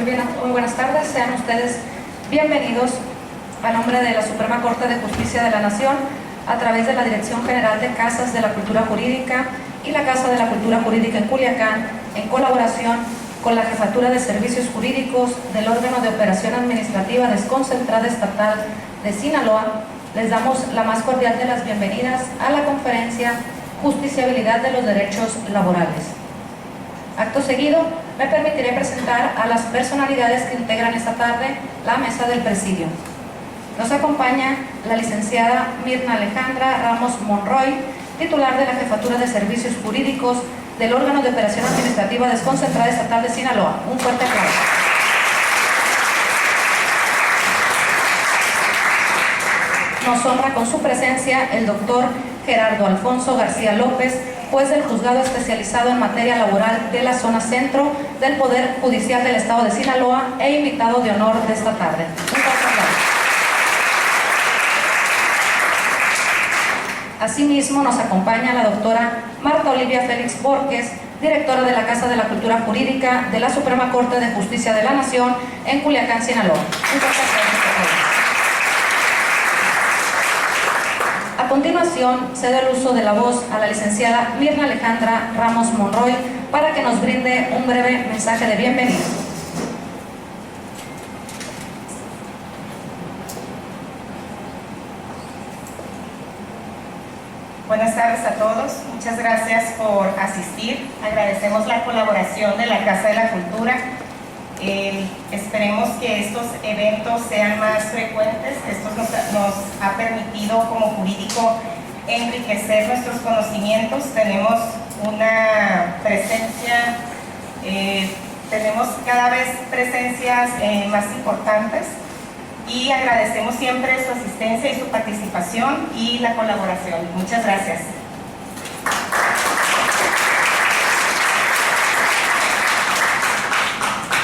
Muy buenas tardes, sean ustedes bienvenidos a nombre de la Suprema Corte de Justicia de la Nación a través de la Dirección General de Casas de la Cultura Jurídica y la Casa de la Cultura Jurídica en Culiacán, en colaboración con la Jefatura de Servicios Jurídicos del órgano de operación administrativa desconcentrada estatal de Sinaloa. Les damos la más cordial de las bienvenidas a la conferencia Justiciabilidad de los Derechos Laborales. Acto seguido, me permitiré presentar a las personalidades que integran esta tarde la mesa del presidio. Nos acompaña la licenciada Mirna Alejandra Ramos Monroy, titular de la Jefatura de Servicios Jurídicos del órgano de operación administrativa desconcentrada estatal de Sinaloa. Un fuerte aplauso. Nos honra con su presencia el doctor Gerardo Alfonso García López, juez del Juzgado Especializado en Materia Laboral de la Zona Centro del Poder Judicial del Estado de Sinaloa e invitado de honor de esta tarde. Un fuerte aplauso. Asimismo, nos acompaña la doctora Marta Olivia Félix Borges, directora de la Casa de la Cultura Jurídica de la Suprema Corte de Justicia de la Nación en Culiacán, Sinaloa. Un fuerte aplauso. A continuación, cedo el uso de la voz a la licenciada Mirna Alejandra Ramos Monroy para que nos brinde un breve mensaje de bienvenida. Buenas tardes a todos, muchas gracias por asistir. Agradecemos la colaboración de la Casa de la Cultura. Esperemos que estos eventos sean más frecuentes. Esto nos ha permitido como jurídico enriquecer nuestros conocimientos. Tenemos una presencia, tenemos cada vez presencias más importantes y agradecemos siempre su asistencia y su participación y la colaboración. Muchas gracias.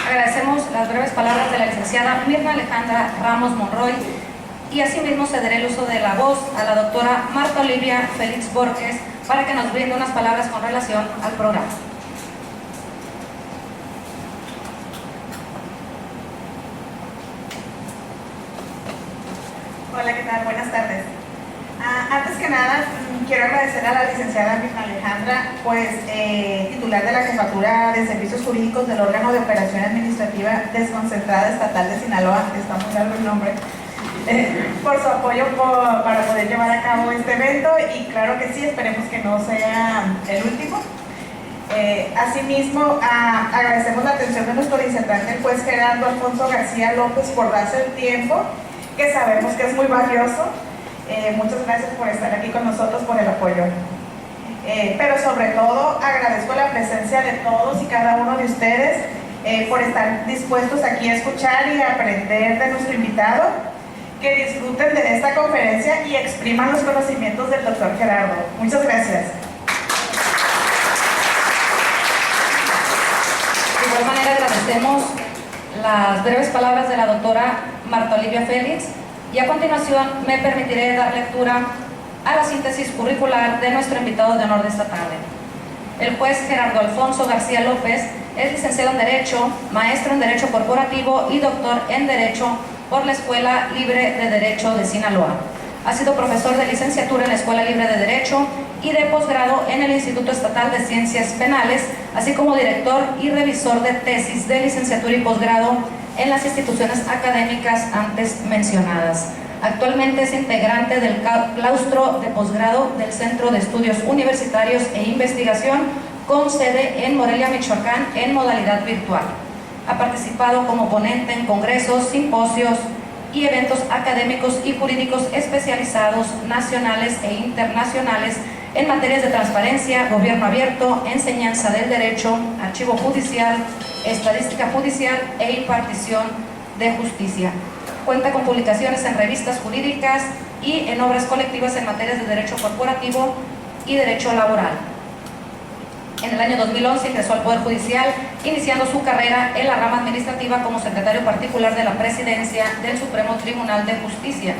Agradecemos las breves palabras de la licenciada Mirna Alejandra Ramos Monroy y asimismo cederé el uso de la voz a la doctora Marta Olivia Félix Borges para que nos brinde unas palabras con relación al programa. Hola, ¿qué tal? Buenas tardes. Antes que nada, quiero agradecer a la licenciada Mirna Alejandra, titular de la Jefatura de Servicios Jurídicos del órgano de operación administrativa desconcentrada estatal de Sinaloa, está muy largo el nombre, por su apoyo para poder llevar a cabo este evento y claro que sí, esperemos que no sea el último. Asimismo, agradecemos la atención de nuestro licenciado, el juez Gerardo Alfonso García López, por darse el tiempo, que sabemos que es muy valioso. Muchas gracias por estar aquí con nosotros, por el apoyo. Pero sobre todo agradezco la presencia de todos y cada uno de ustedes por estar dispuestos aquí a escuchar y a aprender de nuestro invitado. Que disfruten de esta conferencia y expriman los conocimientos del doctor Gerardo. Muchas gracias. De igual manera agradecemos las breves palabras de la doctora Marta Olivia Félix. Y a continuación me permitiré dar lectura a la síntesis curricular de nuestro invitado de honor de esta tarde. El juez Gerardo Alfonso García López es licenciado en Derecho, maestro en Derecho Corporativo y doctor en Derecho por la Escuela Libre de Derecho de Sinaloa. Ha sido profesor de licenciatura en la Escuela Libre de Derecho y de posgrado en el Instituto Estatal de Ciencias Penales, así como director y revisor de tesis de licenciatura y posgrado en las instituciones académicas antes mencionadas. Actualmente es integrante del claustro de posgrado del Centro de Estudios Universitarios e Investigación con sede en Morelia, Michoacán, en modalidad virtual. Ha participado como ponente en congresos, simposios y eventos académicos y jurídicos especializados nacionales e internacionales en materias de transparencia, gobierno abierto, enseñanza del derecho, archivo judicial, estadística judicial e impartición de justicia. Cuenta con publicaciones en revistas jurídicas y en obras colectivas en materias de derecho corporativo y derecho laboral. En el año 2011 ingresó al Poder Judicial, iniciando su carrera en la rama administrativa como secretario particular de la Presidencia del Supremo Tribunal de Justicia.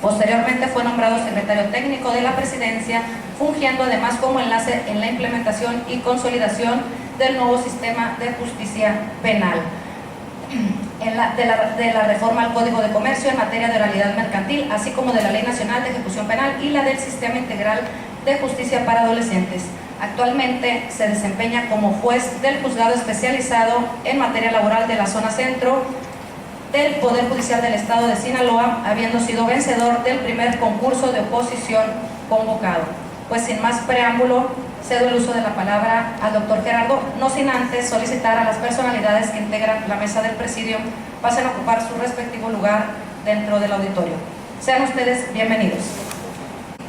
Posteriormente fue nombrado secretario técnico de la Presidencia, fungiendo además como enlace en la implementación y consolidación del nuevo sistema de justicia penal. de la reforma al Código de Comercio en materia de oralidad mercantil, así como de la Ley Nacional de Ejecución Penal y la del Sistema Integral de Justicia para Adolescentes. Actualmente se desempeña como juez del Juzgado Especializado en Materia Laboral de la Zona Centro del Poder Judicial del Estado de Sinaloa, habiendo sido vencedor del primer concurso de oposición convocado. Pues sin más preámbulo, cedo el uso de la palabra al doctor Gerardo, no sin antes solicitar a las personalidades que integran la mesa del presidio pasen a ocupar su respectivo lugar dentro del auditorio. Sean ustedes bienvenidos.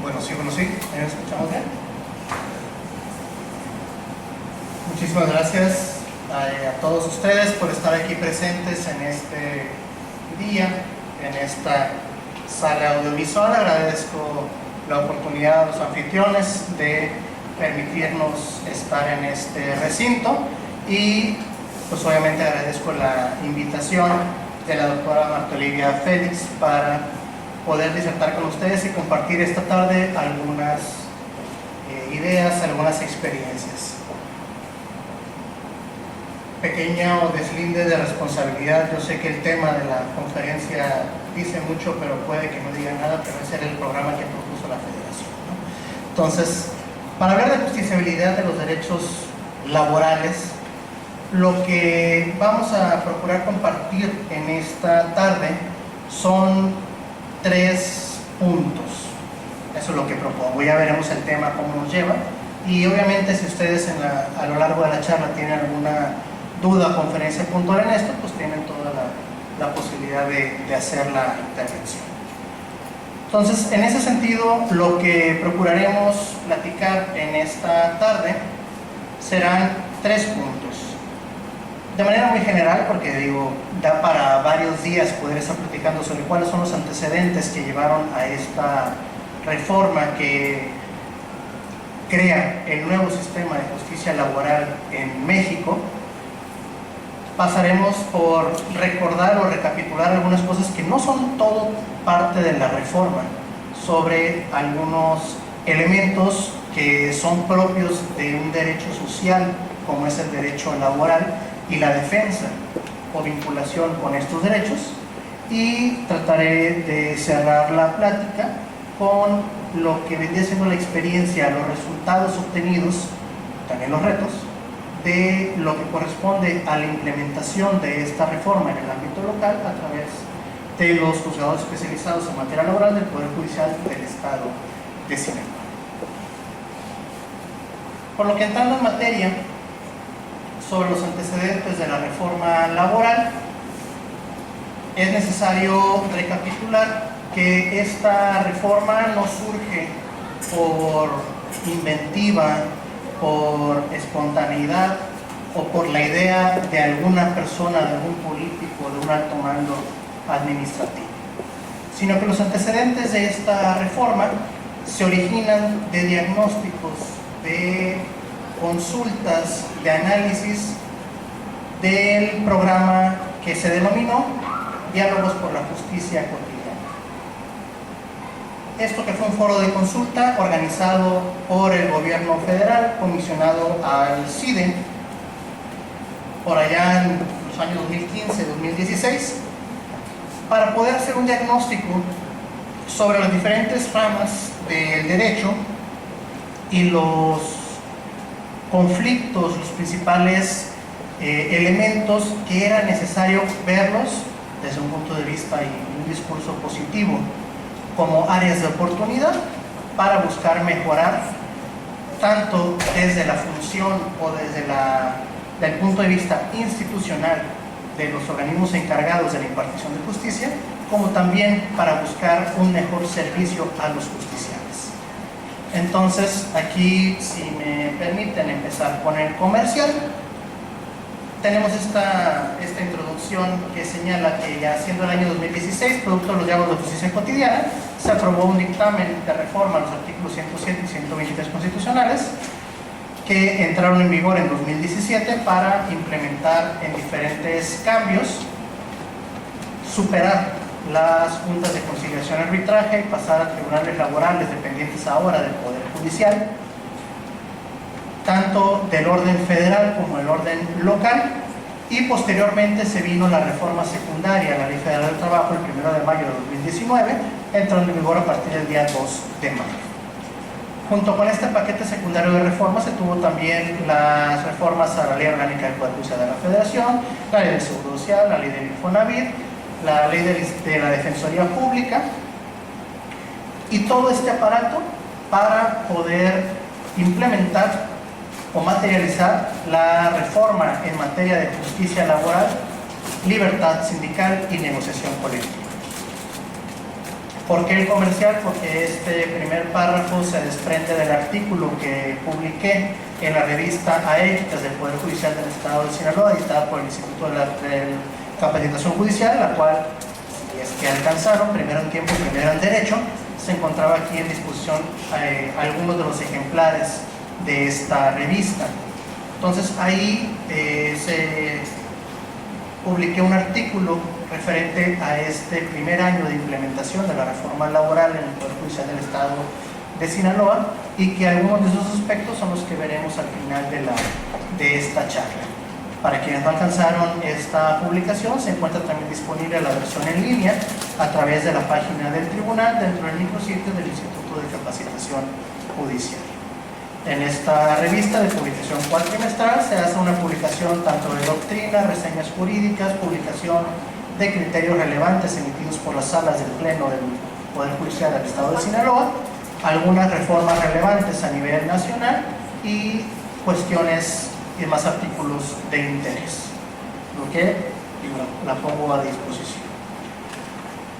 Bueno, sí, ¿me escuchamos bien? Muchísimas gracias a todos ustedes por estar aquí presentes en este día, en esta sala audiovisual. Agradezco la oportunidad a los anfitriones de permitirnos estar en este recinto y pues obviamente agradezco la invitación de la doctora Marta Olivia Félix para poder disertar con ustedes y compartir esta tarde algunas ideas, algunas experiencias. Pequeño deslinde de responsabilidad. Yo sé que el tema de la conferencia dice mucho, pero puede que no diga nada, pero ese era el programa que propuso la Federación, ¿no? Entonces, para hablar de justiciabilidad de los derechos laborales, lo que vamos a procurar compartir en esta tarde son 3 puntos. Eso es lo que propongo. Ya veremos el tema, cómo nos lleva. Y obviamente si ustedes a lo largo de la charla tienen alguna duda o conferencia puntual en esto, pues tienen toda la posibilidad de hacer la intervención. Entonces, en ese sentido, lo que procuraremos platicar en esta tarde serán 3 puntos. De manera muy general, porque digo, da para varios días poder estar platicando sobre cuáles son los antecedentes que llevaron a esta reforma que crea el nuevo sistema de justicia laboral en México. Pasaremos por recordar o recapitular algunas cosas que no son todo parte de la reforma, sobre algunos elementos que son propios de un derecho social, como es el derecho laboral, y la defensa o vinculación con estos derechos, y trataré de cerrar la plática con lo que vendría siendo la experiencia, los resultados obtenidos, también los retos, de lo que corresponde a la implementación de esta reforma en el ámbito local a través de los juzgados especializados en materia laboral del Poder Judicial del Estado de Sinaloa. Por lo que entrando en materia sobre los antecedentes de la reforma laboral, es necesario recapitular que esta reforma no surge por inventiva, por espontaneidad o por la idea de alguna persona, de algún político, de un alto mando administrativo, sino que los antecedentes de esta reforma se originan de diagnósticos, de consultas, de análisis del programa que se denominó Diálogos por la Justicia Cotidiana. Esto que fue un foro de consulta organizado por el gobierno federal, comisionado al CIDE, por allá en los años 2015-2016, para poder hacer un diagnóstico sobre las diferentes ramas del derecho y los conflictos, los principales elementos que era necesario verlos desde un punto de vista y un discurso positivo como áreas de oportunidad para buscar mejorar tanto desde la función o desde el punto de vista institucional de los organismos encargados de la impartición de justicia, como también para buscar un mejor servicio a los justiciables. Entonces, aquí, si me permiten empezar con el comercial, tenemos esta introducción que señala que ya siendo el año 2016, producto de los diálogos de justicia cotidiana, se aprobó un dictamen de reforma a los artículos 107 y 123 constitucionales que entraron en vigor en 2017 para implementar en diferentes cambios, superar las juntas de conciliación y arbitraje y pasar a tribunales laborales dependientes ahora del Poder Judicial, tanto del orden federal como del orden local, y posteriormente se vino la reforma secundaria a la Ley Federal del Trabajo el 1 de mayo de 2019, entró en vigor a partir del día 2 de mayo. Junto con este paquete secundario de reformas se tuvo también las reformas a la Ley Orgánica del Poder Judicial de la Federación, la Ley del Seguro Social, la Ley del Infonavit, la Ley de la Defensoría Pública, y todo este aparato para poder implementar o materializar la reforma en materia de justicia laboral, libertad sindical y negociación colectiva. ¿Por qué el comercial? Porque este primer párrafo se desprende del artículo que publiqué en la revista A Éticas del Poder Judicial del Estado de Sinaloa, editada por el Instituto de Capacitación Judicial, la cual, si es que alcanzaron, primero en tiempo, primero en derecho, se encontraba aquí en disposición algunos de los ejemplares de esta revista. Entonces ahí se publiqué un artículo referente a este primer año de implementación de la reforma laboral en el Poder Judicial del Estado de Sinaloa, y que algunos de esos aspectos son los que veremos al final de esta charla. Para quienes no alcanzaron esta publicación, se encuentra también disponible la versión en línea a través de la página del tribunal dentro del micrositio del Instituto de Capacitación Judicial. En esta revista de publicación cuatrimestral se hace una publicación tanto de doctrina, reseñas jurídicas, publicación de criterios relevantes emitidos por las salas del Pleno del Poder Judicial del Estado de Sinaloa, algunas reformas relevantes a nivel nacional y cuestiones y más artículos de interés, ¿ok? Y la pongo a disposición.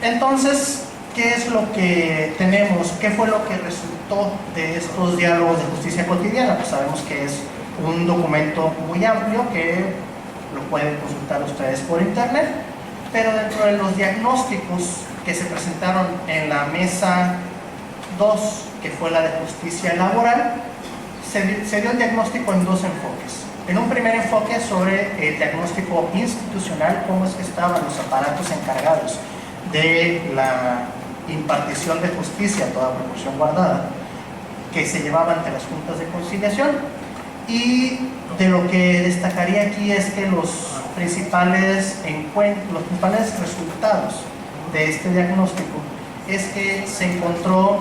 Entonces, ¿qué es lo que tenemos? ¿Qué fue lo que resultó de estos diálogos de justicia cotidiana? Pues sabemos que es un documento muy amplio que lo pueden consultar ustedes por internet, pero dentro de los diagnósticos que se presentaron en la mesa 2, que fue la de justicia laboral, se dio el diagnóstico en dos enfoques. En un primer enfoque sobre el diagnóstico institucional, cómo es que estaban los aparatos encargados de la impartición de justicia a toda proporción guardada, que se llevaba ante las juntas de conciliación. Y de lo que destacaría aquí es que los principales resultados de este diagnóstico es que se encontró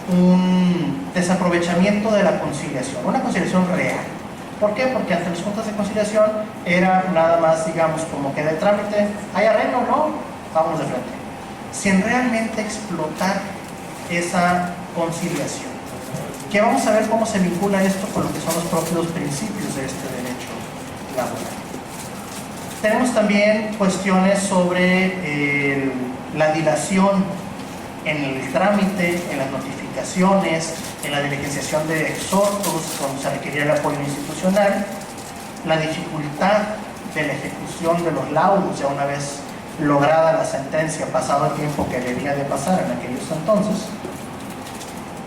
un desaprovechamiento de la conciliación, una conciliación real. ¿Por qué? Porque ante las juntas de conciliación era nada más, digamos, como que de trámite, hay arreglo, ¿no? Vamos de frente, sin realmente explotar esa conciliación. Que vamos a ver cómo se vincula esto con lo que son los propios principios de este derecho laboral. Tenemos también cuestiones sobre la dilación en el trámite, en las notificaciones, en la diligenciación de exhortos cuando se requería el apoyo institucional, la dificultad de la ejecución de los laudos ya una vez lograda la sentencia, pasado el tiempo que debía de pasar en aquellos entonces,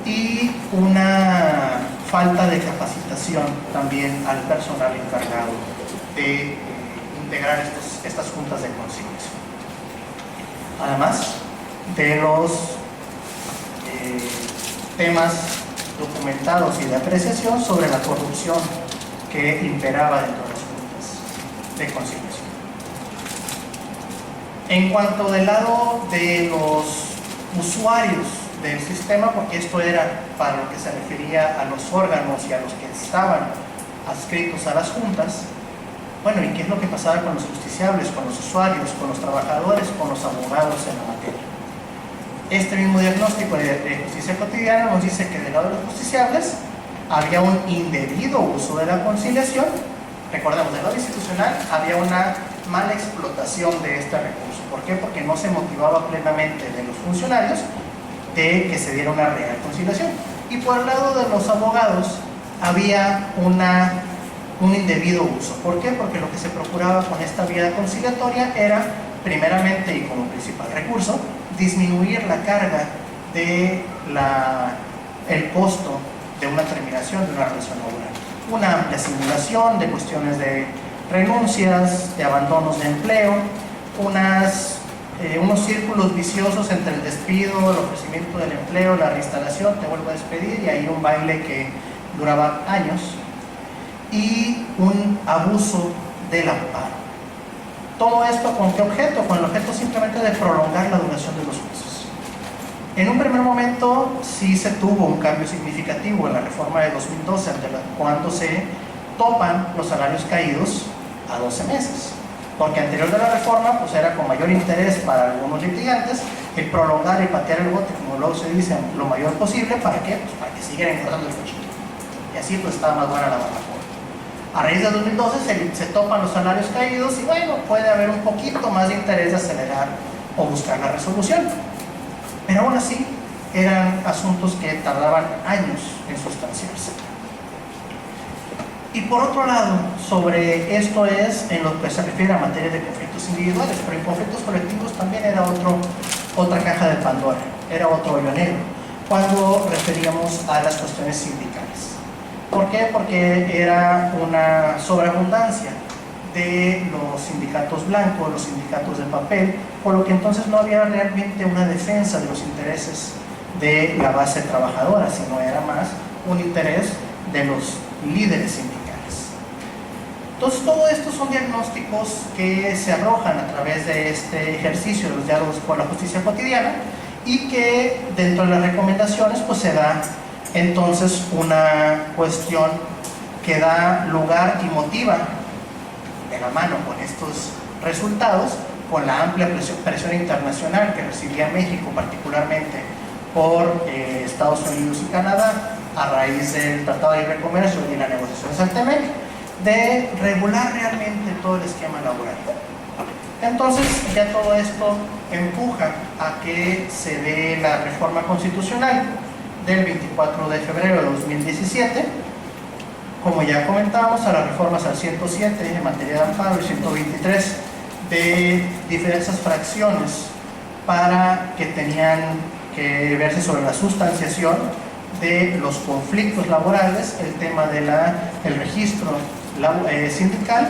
y una falta de capacitación también al personal encargado de integrar estas juntas de conciliación. Además de los temas documentados y de apreciación sobre la corrupción que imperaba dentro de las juntas de conciliación. En cuanto del lado de los usuarios del sistema, porque esto era para lo que se refería a los órganos y a los que estaban adscritos a las juntas, bueno, ¿y qué es lo que pasaba con los justiciables, con los usuarios, con los trabajadores, con los abogados en la materia? Este mismo diagnóstico de justicia cotidiana nos dice que del lado de los justiciables había un indebido uso de la conciliación. Recordemos, del lado institucional había una mala explotación de este recurso. ¿Por qué? Porque no se motivaba plenamente de los funcionarios de que se diera una real conciliación. Y por el lado de los abogados había un indebido uso. ¿Por qué? Porque lo que se procuraba con esta vía conciliatoria era, primeramente y como principal recurso, disminuir la carga de el costo de una terminación de una relación laboral. Una amplia simulación de cuestiones de renuncias, de abandonos de empleo, unos círculos viciosos entre el despido, el ofrecimiento del empleo, la reinstalación, te vuelvo a despedir, y ahí un baile que duraba años, y un abuso del amparo. ¿Todo esto con qué objeto? Con el objeto simplemente de prolongar la duración de los juicios. En un primer momento sí se tuvo un cambio significativo en la reforma de 2012, cuando se topan los salarios caídos a 12 meses. Porque anterior de la reforma, pues era con mayor interés para algunos litigantes el prolongar y patear el bote, como luego se dice, lo mayor posible. ¿Para qué? Pues para que siguieran engordando el cuchillo. Y así pues estaba más buena la barbacoa. A raíz de 2012 se topan los salarios caídos y bueno, puede haber un poquito más de interés de acelerar o buscar la resolución. Pero aún así, eran asuntos que tardaban años en sustanciarse. Y por otro lado, sobre esto es en lo que se refiere a materia de conflictos individuales, pero en conflictos colectivos también era otra caja de Pandora, era otro hoyo negro, cuando referíamos a las cuestiones sindicales. ¿Por qué? Porque era una sobreabundancia de los sindicatos blancos, los sindicatos de papel, por lo que entonces no había realmente una defensa de los intereses de la base trabajadora, sino era más un interés de los líderes sindicales. Entonces, todo esto son diagnósticos que se arrojan a través de este ejercicio de los diálogos por la justicia cotidiana y que dentro de las recomendaciones pues se da entonces una cuestión que da lugar y motiva de la mano con estos resultados, con la amplia presión internacional que recibía México, particularmente por Estados Unidos y Canadá, a raíz del Tratado de Libre Comercio y la negociación de Saltemec, de regular realmente todo el esquema laboral. Entonces, ya todo esto empuja a que se dé la reforma constitucional del 24 de febrero de 2017, como ya comentábamos, a las reformas al 107 en materia de amparo y 123 de diversas fracciones para que tenían que verse sobre la sustanciación de los conflictos laborales, el tema del registro sindical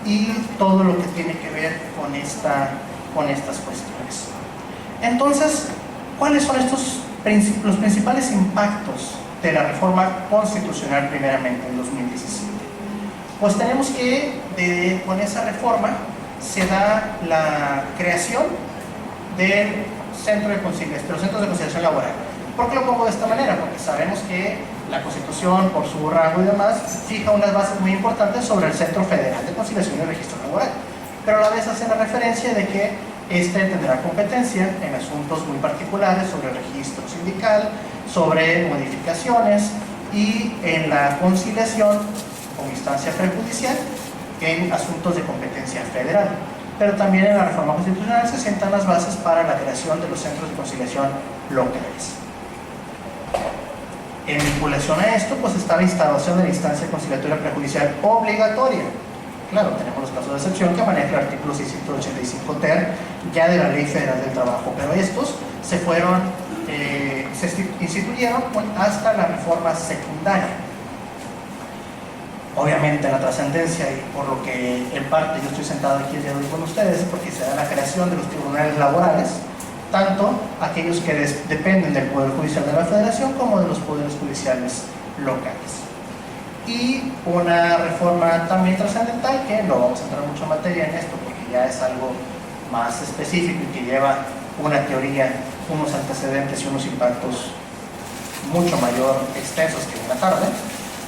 y todo lo que tiene que ver con estas cuestiones. Entonces, ¿cuáles son los principales impactos de la reforma constitucional primeramente en 2017? Pues tenemos que con esa reforma se da la creación del los centros de conciliación laboral. ¿Por qué lo pongo de esta manera? Porque sabemos que la Constitución, por su rango y demás, fija unas bases muy importantes sobre el Centro Federal de Conciliación y Registro Laboral, pero a la vez hace la referencia de que este tendrá competencia en asuntos muy particulares sobre el registro sindical, sobre modificaciones y en la conciliación como instancia prejudicial en asuntos de competencia federal. Pero también en la reforma constitucional se sientan las bases para la creación de los centros de conciliación locales. En vinculación a esto, pues está la instalación de la instancia conciliatoria prejudicial obligatoria. Claro, tenemos los casos de excepción que maneja el artículo 685 ter ya de la Ley Federal del Trabajo, pero estos se instituyeron hasta la reforma secundaria. Obviamente la trascendencia, y por lo que en parte yo estoy sentado aquí el día de hoy con ustedes, es porque se da la creación de los tribunales laborales, tanto aquellos que dependen del Poder Judicial de la Federación como de los poderes judiciales locales. Y una reforma también trascendental, que no vamos a entrar mucho en materia en esto porque ya es algo más específico y que lleva una teoría, unos antecedentes y unos impactos mucho mayor extensos que una tarde,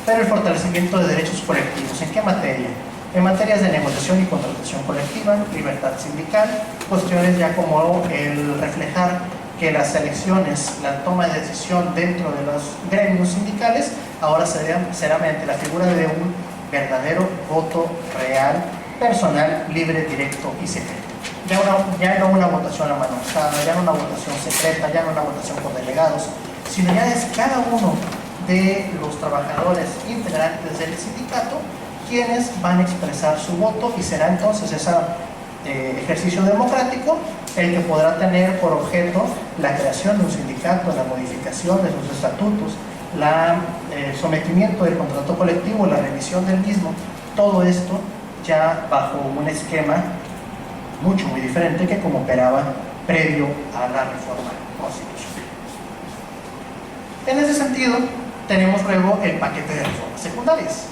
pero el fortalecimiento de derechos colectivos. ¿En qué materia? En materias de negociación y contratación colectiva, libertad sindical, cuestiones ya como el reflejar que las elecciones, la toma de decisión dentro de los gremios sindicales ahora será mediante la figura de un verdadero voto real, personal, libre, directo y secreto. Ya no una votación a mano alzada, ya no una votación secreta, ya no una votación por delegados, sino ya es cada uno de los trabajadores integrantes del sindicato quienes van a expresar su voto, y será entonces ese ejercicio democrático el que podrá tener por objeto la creación de un sindicato, la modificación de sus estatutos, el sometimiento del contrato colectivo, la revisión del mismo. Todo esto ya bajo un esquema muy diferente que como operaba previo a la reforma constitucional. En ese sentido, tenemos luego el paquete de reformas secundarias.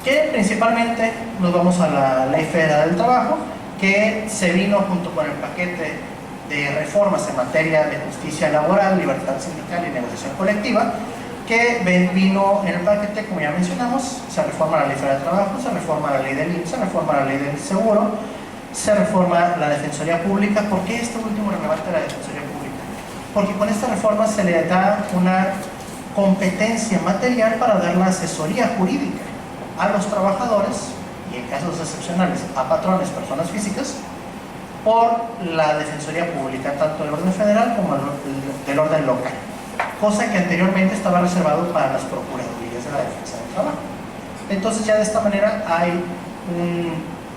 que principalmente nos vamos a la Ley Federal del Trabajo, que se vino junto con el paquete de reformas en materia de justicia laboral, libertad sindical y negociación colectiva, que vino en el paquete, como ya mencionamos. Se reforma la Ley Federal del Trabajo, se reforma la Ley del IMSS, se reforma la Ley del Seguro, se reforma la Defensoría Pública. ¿Por qué este último relevante de la Defensoría Pública? Porque con esta reforma se le da una competencia material para dar la asesoría jurídica a los trabajadores y, en casos excepcionales, a patrones, personas físicas, por la Defensoría Pública, tanto del orden federal como del orden local, cosa que anteriormente estaba reservado para las procuradurías de la defensa del trabajo. Entonces ya de esta manera hay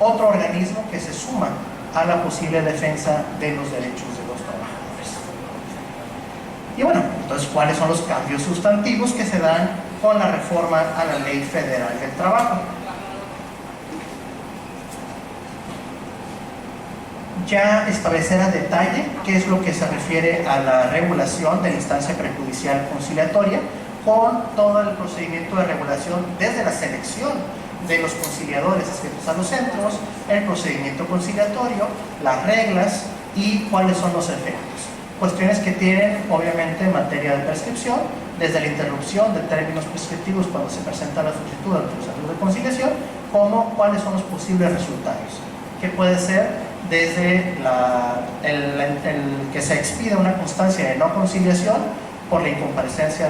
otro organismo que se suma a la posible defensa de los derechos de los trabajadores. Y bueno, entonces, ¿cuáles son los cambios sustantivos que se dan con la reforma a la Ley Federal del Trabajo? Ya establecer a detalle qué es lo que se refiere a la regulación de la instancia prejudicial conciliatoria, con todo el procedimiento de regulación desde la selección de los conciliadores adscritos a los centros, el procedimiento conciliatorio, las reglas y cuáles son los efectos. Cuestiones que tienen, obviamente, en materia de prescripción, desde la interrupción de términos prescriptivos cuando se presenta la solicitud ante los centros de conciliación, como cuáles son los posibles resultados, que puede ser desde el que se expida una constancia de no conciliación por la incomparecencia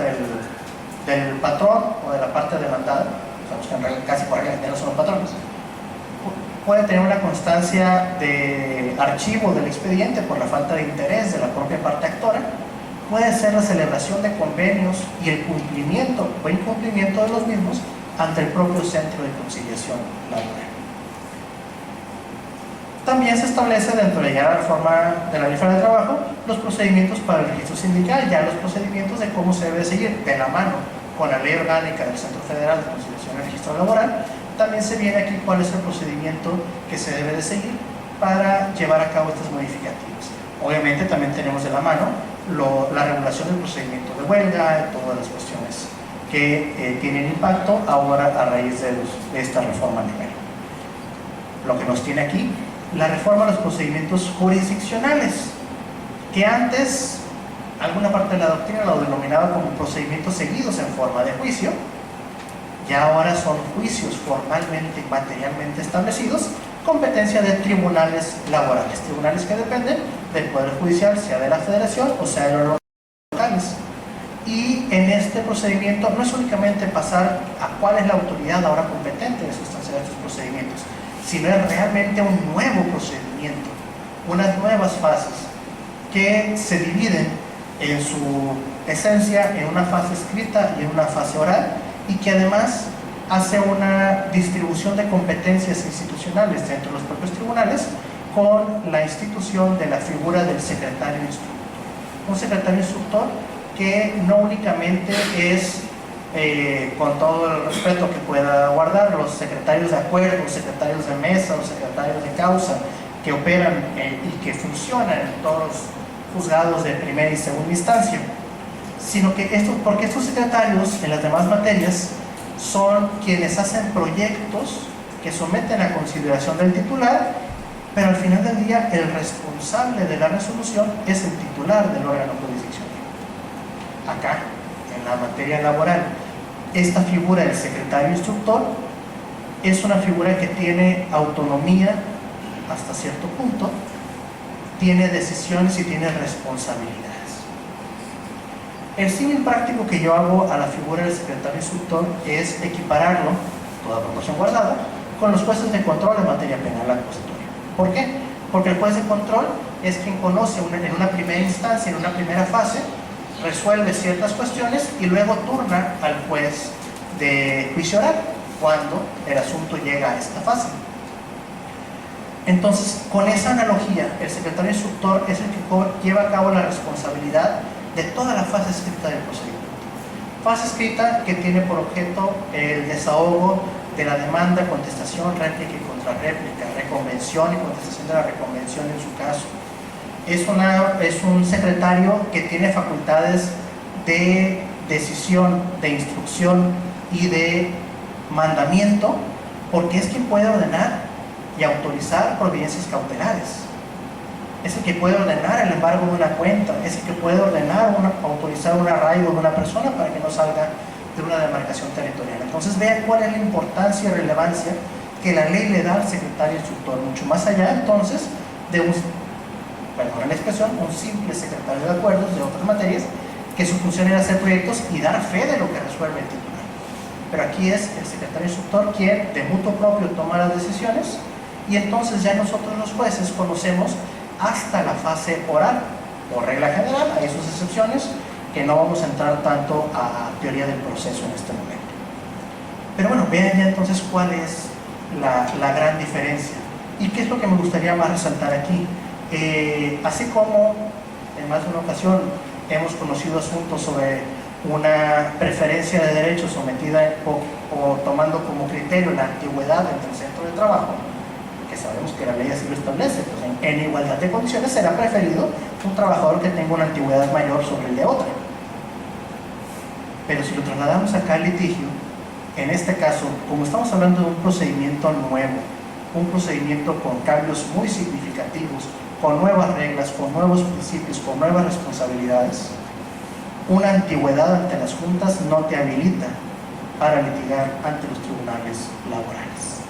del patrón o de la parte demandada. Sabemos que en realidad casi por regla general son los patrones. Puede tener una constancia de archivo del expediente por la falta de interés de la propia parte actora. Puede ser la celebración de convenios y el cumplimiento o incumplimiento de los mismos ante el propio centro de conciliación laboral. También se establece, dentro de ya la reforma de la Ley Federal del Trabajo, los procedimientos para el registro sindical, ya los procedimientos de cómo se debe seguir de la mano con la Ley Orgánica del Centro Federal de Conciliación y Registro Laboral. También se viene aquí cuál es el procedimiento que se debe de seguir para llevar a cabo estas modificativas. Obviamente también tenemos de la mano la regulación del procedimiento de huelga y todas las cuestiones que tienen impacto ahora a raíz de esta reforma legal. Lo que nos tiene aquí, la reforma de los procedimientos jurisdiccionales, que antes alguna parte de la doctrina lo denominaba como procedimientos seguidos en forma de juicio. Ya ahora son juicios formalmente y materialmente establecidos, competencia de tribunales laborales, tribunales que dependen del Poder Judicial, sea de la Federación o sea de los locales. Y en este procedimiento no es únicamente pasar a cuál es la autoridad ahora competente de sustanciar estos procedimientos, sino es realmente un nuevo procedimiento, unas nuevas fases que se dividen en su esencia en una fase escrita y en una fase oral, y que además hace una distribución de competencias institucionales dentro de los propios tribunales con la institución de la figura del secretario instructor. Un secretario instructor que no únicamente es, con todo el respeto que pueda guardar, los secretarios de acuerdo, los secretarios de mesa, los secretarios de causa que operan y que funcionan en todos los juzgados de primera y segunda instancia, sino que porque estos secretarios en las demás materias son quienes hacen proyectos que someten a consideración del titular, pero al final del día el responsable de la resolución es el titular del órgano jurisdiccional. Acá, en la materia laboral, esta figura del secretario instructor es una figura que tiene autonomía hasta cierto punto, tiene decisiones y tiene responsabilidades. El símil práctico que yo hago a la figura del secretario instructor es equipararlo, toda proporción guardada, con los jueces de control en materia penal acusatoria. ¿Por qué? Porque el juez de control es quien conoce en una primera instancia, en una primera fase, resuelve ciertas cuestiones y luego turna al juez de juicio oral cuando el asunto llega a esta fase. Entonces, con esa analogía, el secretario instructor es el que lleva a cabo la responsabilidad de toda la fase escrita del procedimiento. Fase escrita que tiene por objeto el desahogo de la demanda, contestación, réplica y contrarréplica, reconvención y contestación de la reconvención en su caso. Es un secretario que tiene facultades de decisión, de instrucción y de mandamiento, porque es quien puede ordenar y autorizar providencias cautelares. Es el que puede ordenar el embargo de una cuenta, es el que puede ordenar, autorizar un arraigo de una persona para que no salga de una demarcación territorial. Entonces vean cuál es la importancia y relevancia que la ley le da al secretario instructor, mucho más allá entonces de un, perdón la expresión, un simple secretario de acuerdos de otras materias, que su función era hacer proyectos y dar fe de lo que resuelve el titular. Pero aquí es el secretario instructor quien de mutuo propio toma las decisiones, y entonces ya nosotros los jueces conocemos hasta la fase oral. Por regla general, hay sus excepciones, que no vamos a entrar tanto a teoría del proceso en este momento. Pero bueno, vean ya entonces cuál es la gran diferencia. ¿Y qué es lo que me gustaría más resaltar aquí? Así como en más de una ocasión hemos conocido asuntos sobre una preferencia de derechos sometida o tomando como criterio la antigüedad entre el centro de trabajo, que sabemos que la ley así lo establece, pues en igualdad de condiciones será preferido un trabajador que tenga una antigüedad mayor sobre el de otro. Pero si lo trasladamos acá al litigio, en este caso, como estamos hablando de un procedimiento nuevo, un procedimiento con cambios muy significativos, con nuevas reglas, con nuevos principios, con nuevas responsabilidades, una antigüedad ante las juntas no te habilita para litigar ante los tribunales laborales.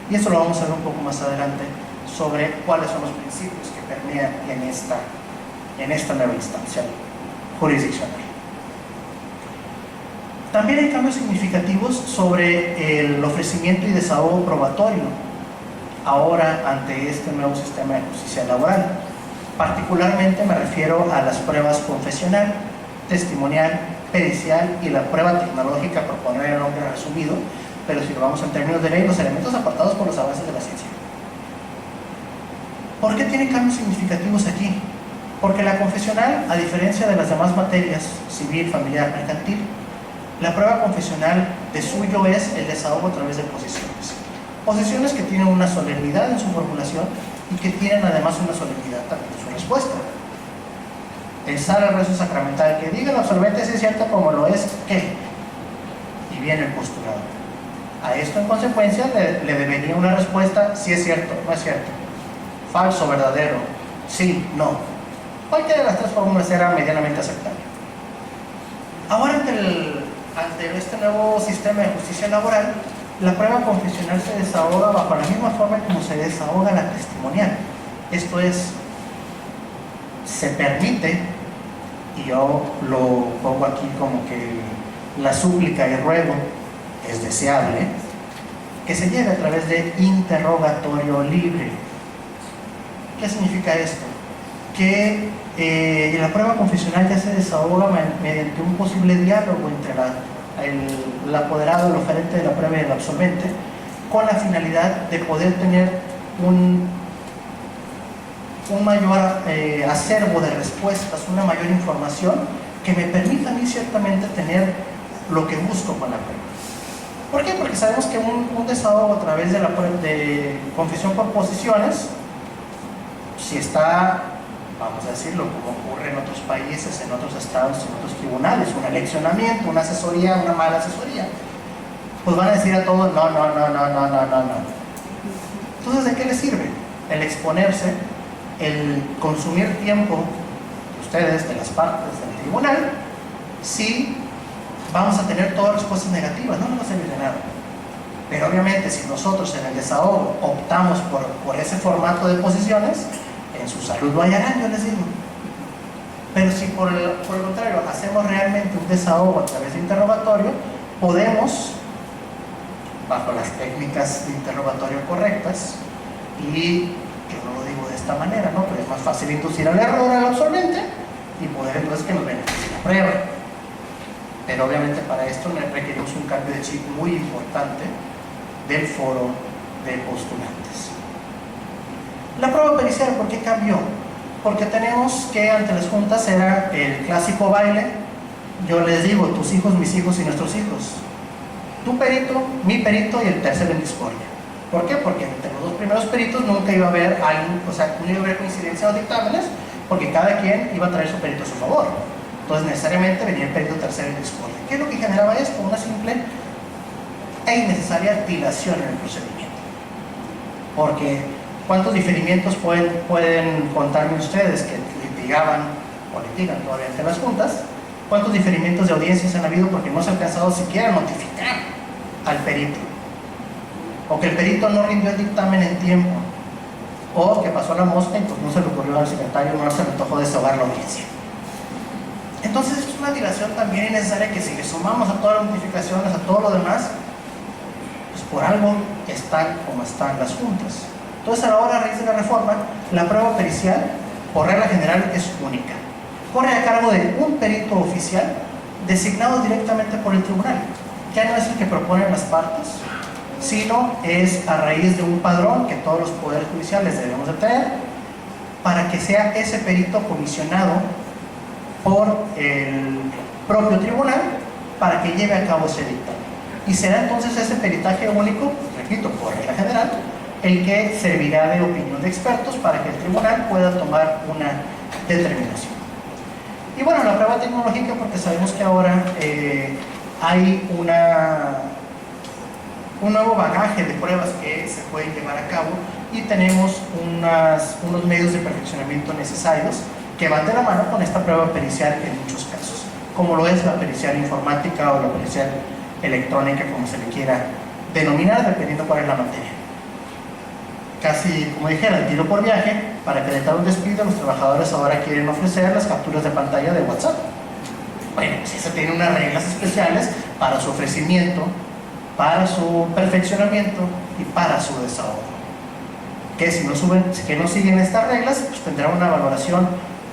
Y eso lo vamos a ver un poco más adelante sobre cuáles son los principios que permean en esta nueva instancia jurisdiccional. También hay cambios significativos sobre el ofrecimiento y desahogo probatorio ahora ante este nuevo sistema de justicia laboral. Particularmente me refiero a las pruebas confesional, testimonial, pericial y la prueba tecnológica, por poner el nombre resumido, pero si lo vamos en términos de ley, los elementos apartados por los avances de la ciencia. ¿Por qué tiene cambios significativos aquí? Porque la confesional, a diferencia de las demás materias, civil, familiar, mercantil, la prueba confesional de suyo es el desahogo a través de posiciones. Posiciones que tienen una solemnidad en su formulación y que tienen además una solemnidad también en su respuesta. El sal al rezo sacramental, que diga el absolvente si es cierto como lo es, ¿qué? Y viene el postulado. A esto en consecuencia le devenía una respuesta, si es cierto, no es cierto, falso, verdadero, sí, no. Cualquiera de las tres fórmulas era medianamente aceptable. Ahora ante este nuevo sistema de justicia laboral, la prueba confesional se desahoga bajo la misma forma como se desahoga la testimonial. Esto es, se permite, y yo lo pongo aquí como que la súplica y ruego es deseable, que se lleve a través de interrogatorio libre. ¿Qué significa esto? Que la prueba confesional ya se desahoga mediante un posible diálogo entre el apoderado, el oferente de la prueba y el absolvente, con la finalidad de poder tener un mayor acervo de respuestas, una mayor información que me permita a mí ciertamente tener lo que busco con la prueba. ¿Por qué? Porque sabemos que un desahogo a través de confesión por posiciones, si está, vamos a decirlo, como ocurre en otros países, en otros estados, en otros tribunales, un eleccionamiento, una asesoría, una mala asesoría, pues van a decir a todos, no. Entonces, ¿de qué les sirve? El exponerse, el consumir tiempo de ustedes, de las partes del tribunal, si vamos a tener todas respuestas negativas, no nos va a servir de nada. Pero obviamente si nosotros en el desahogo optamos por ese formato de posiciones, en su salud lo hallarán, yo les digo. Pero si por el contrario hacemos realmente un desahogo a través de interrogatorio, podemos, bajo las técnicas de interrogatorio correctas, y yo no lo digo de esta manera, ¿no? Pero es más fácil inducir al error al absolvente y poder entonces que nos beneficie la prueba. Pero obviamente para esto requerimos un cambio de chip muy importante del foro de postulantes. La prueba pericial, ¿por qué cambió? Porque tenemos que ante las juntas era el clásico baile. Yo les digo, tus hijos, mis hijos y nuestros hijos. Tu perito, mi perito y el tercero en discordia. ¿Por qué? Porque entre los dos primeros peritos nunca iba a haber alguien, o sea, no iba a haber coincidencia o dictámenes, porque cada quien iba a traer su perito a su favor. Entonces necesariamente venía el perito tercero en discordia. ¿Qué es lo que generaba esto? Una simple e innecesaria dilación en el procedimiento. Porque ¿cuántos diferimientos pueden contarme ustedes que litigaban o litigan todavía ante las juntas? ¿Cuántos diferimientos de audiencias han habido porque no se ha alcanzado siquiera a notificar al perito? O que el perito no rindió el dictamen en tiempo, o que pasó la mosca y pues no se le ocurrió al secretario, no se le antojó desahogar la audiencia. Entonces es una dilación también innecesaria que si le sumamos a todas las notificaciones, a todo lo demás, pues por algo están como están las juntas. Entonces ahora, a raíz de la reforma, la prueba pericial, por regla general, es única. Corre a cargo de un perito oficial designado directamente por el tribunal. Ya no es el que proponen las partes, sino es a raíz de un padrón que todos los poderes judiciales debemos de tener para que sea ese perito comisionado por el propio tribunal para que lleve a cabo ese dictamen. Y será entonces ese peritaje único, repito, por regla general, el que servirá de opinión de expertos para que el tribunal pueda tomar una determinación. Y bueno, la prueba tecnológica, porque sabemos que ahora hay un nuevo bagaje de pruebas que se pueden llevar a cabo y tenemos unos medios de perfeccionamiento necesarios que van de la mano con esta prueba pericial en muchos casos, como lo es la pericial informática o la pericial electrónica, como se le quiera denominar, dependiendo cuál es la materia. Casi como dijera, el tiro por viaje, para que de tal un despido los trabajadores ahora quieren ofrecer las capturas de pantalla de WhatsApp. Bueno, pues eso tiene unas reglas especiales para su ofrecimiento, para su perfeccionamiento y para su desahogo. Que si no siguen estas reglas, pues tendrán una valoración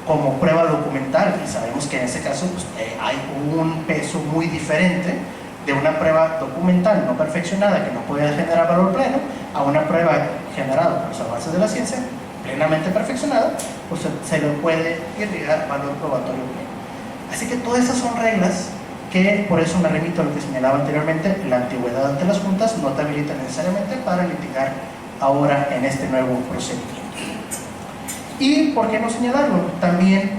como prueba documental, y sabemos que en ese caso pues, hay un peso muy diferente de una prueba documental no perfeccionada que no puede generar valor pleno a una prueba generada por los avances de la ciencia plenamente perfeccionada, pues se le puede irrigar valor probatorio pleno. Así que todas esas son reglas que, por eso me remito a lo que señalaba anteriormente, la antigüedad ante las juntas no te habilita necesariamente para litigar ahora en este nuevo procedimiento. Y, ¿por qué no señalarlo? También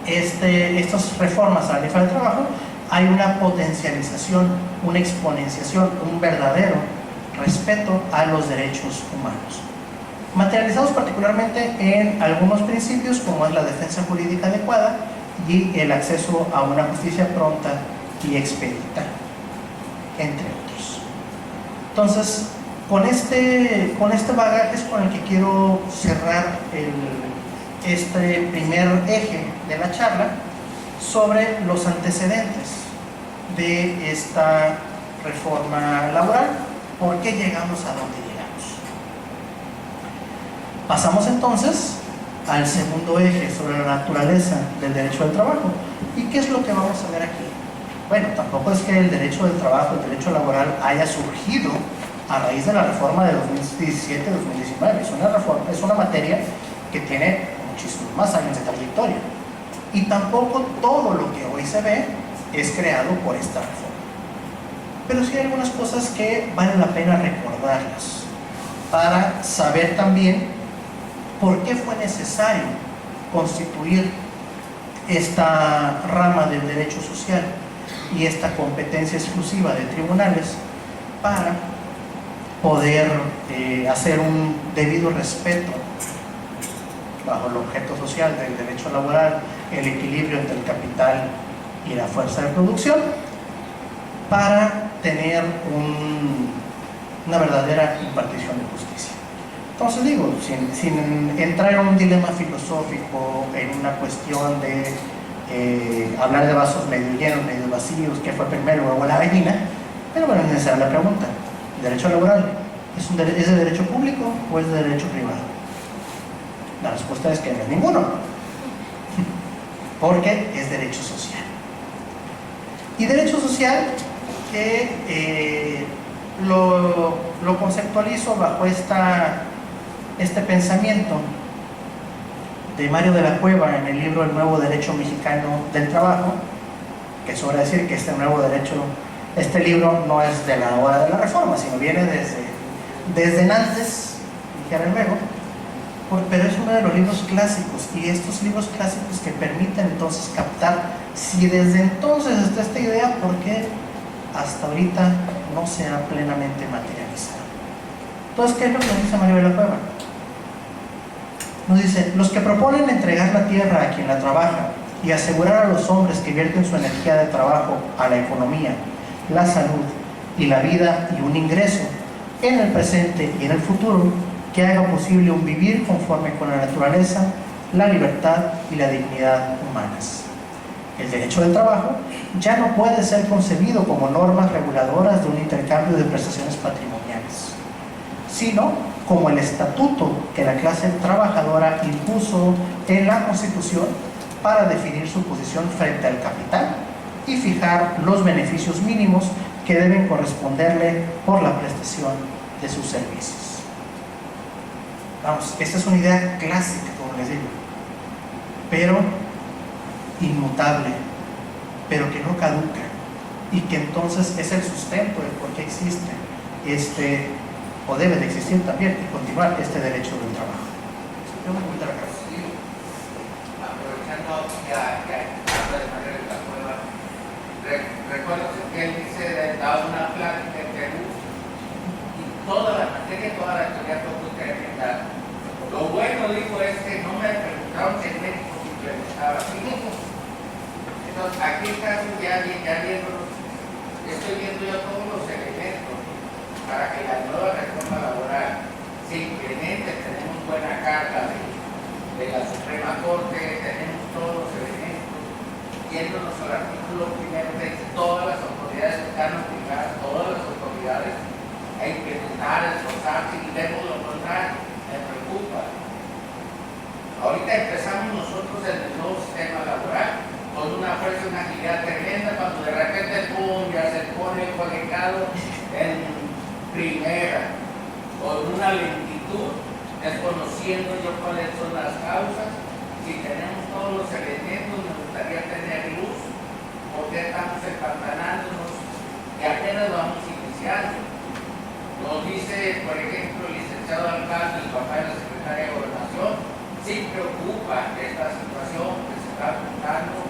estas reformas a la ley del trabajo, hay una potencialización, una exponenciación, un verdadero respeto a los derechos humanos, materializados particularmente en algunos principios como es la defensa jurídica adecuada y el acceso a una justicia pronta y expedita, entre otros. Entonces, con este bagaje es con el que quiero cerrar este primer eje de la charla sobre los antecedentes de esta reforma laboral. ¿Por qué llegamos a donde llegamos? Pasamos entonces al segundo eje sobre la naturaleza del derecho del trabajo. ¿Y qué es lo que vamos a ver aquí? Bueno, tampoco es que el derecho del trabajo, el derecho laboral haya surgido a raíz de la reforma de 2017-2019. Es una materia que tiene muchísimos más años de trayectoria. Y tampoco todo lo que hoy se ve es creado por esta reforma. Pero sí hay algunas cosas que vale la pena recordarlas para saber también por qué fue necesario constituir esta rama del derecho social y esta competencia exclusiva de tribunales para poder hacer un debido respeto bajo el objeto social del derecho laboral, el equilibrio entre el capital y la fuerza de producción, para tener una verdadera impartición de justicia. Entonces digo, sin entrar en un dilema filosófico, en una cuestión de hablar de vasos medio llenos, medio vacíos, qué fue primero, luego la gallina, pero bueno, es necesaria la pregunta: ¿el derecho laboral es de derecho público o es de derecho privado? La respuesta es que no es ninguno, porque es derecho social. Y derecho social que lo conceptualizo bajo este pensamiento de Mario de la Cueva en el libro El Nuevo Derecho Mexicano del Trabajo, que sobra decir que este libro no es de la hora de la reforma, sino viene desde antes, dijera luego, pero es uno de los libros clásicos, y estos libros clásicos que permiten entonces captar si desde entonces está esta idea, ¿por qué hasta ahorita no se ha plenamente materializado. Entonces, ¿qué es lo que nos dice Mario de la Cueva? Nos dice: los que proponen entregar la tierra a quien la trabaja y asegurar a los hombres que vierten su energía de trabajo a la economía, la salud y la vida y un ingreso en el presente y en el futuro que haga posible un vivir conforme con la naturaleza, la libertad y la dignidad humanas. El derecho del trabajo ya no puede ser concebido como normas reguladoras de un intercambio de prestaciones patrimoniales, sino como el estatuto que la clase trabajadora impuso en la Constitución para definir su posición frente al capital y fijar los beneficios mínimos que deben corresponderle por la prestación de sus servicios. Vamos, esta es una idea clásica, como les digo, pero inmutable, pero que no caduca, y que entonces es el sustento de por qué existe o debe de existir también y continuar este derecho del trabajo. Sí, aprovechando que habla de Mario de la Cueva, recuerdo que él dice, daba una plática en Perú y toda la materia, toda la teoría fue muy tremenda. Lo bueno, dijo, es que no me preguntaron si el médico implementaba así. Entonces, aquí estamos ya viendo, estoy viendo yo todos los elementos para que la nueva reforma laboral se implemente. Tenemos buena carga de la Suprema Corte, tenemos todos los elementos, yéndonos al artículo primero, de todas las autoridades que están obligadas, todas las autoridades a implementar, a esforzarse, y vemos lo contrario. Me preocupa. Ahorita empezamos nosotros en el nuevo sistema laboral con una fuerza y una agilidad tremenda, cuando de repente ¡pum! Ya se pone conectado en primera, con una lentitud, desconociendo yo cuáles son las causas. Si tenemos todos los elementos, me gustaría tener luz, porque estamos empantanándonos y apenas vamos iniciando. Nos dice, por ejemplo, el licenciado alcalde, el papá de la secretaria de Gobernación, sí preocupa esta situación que se está juntando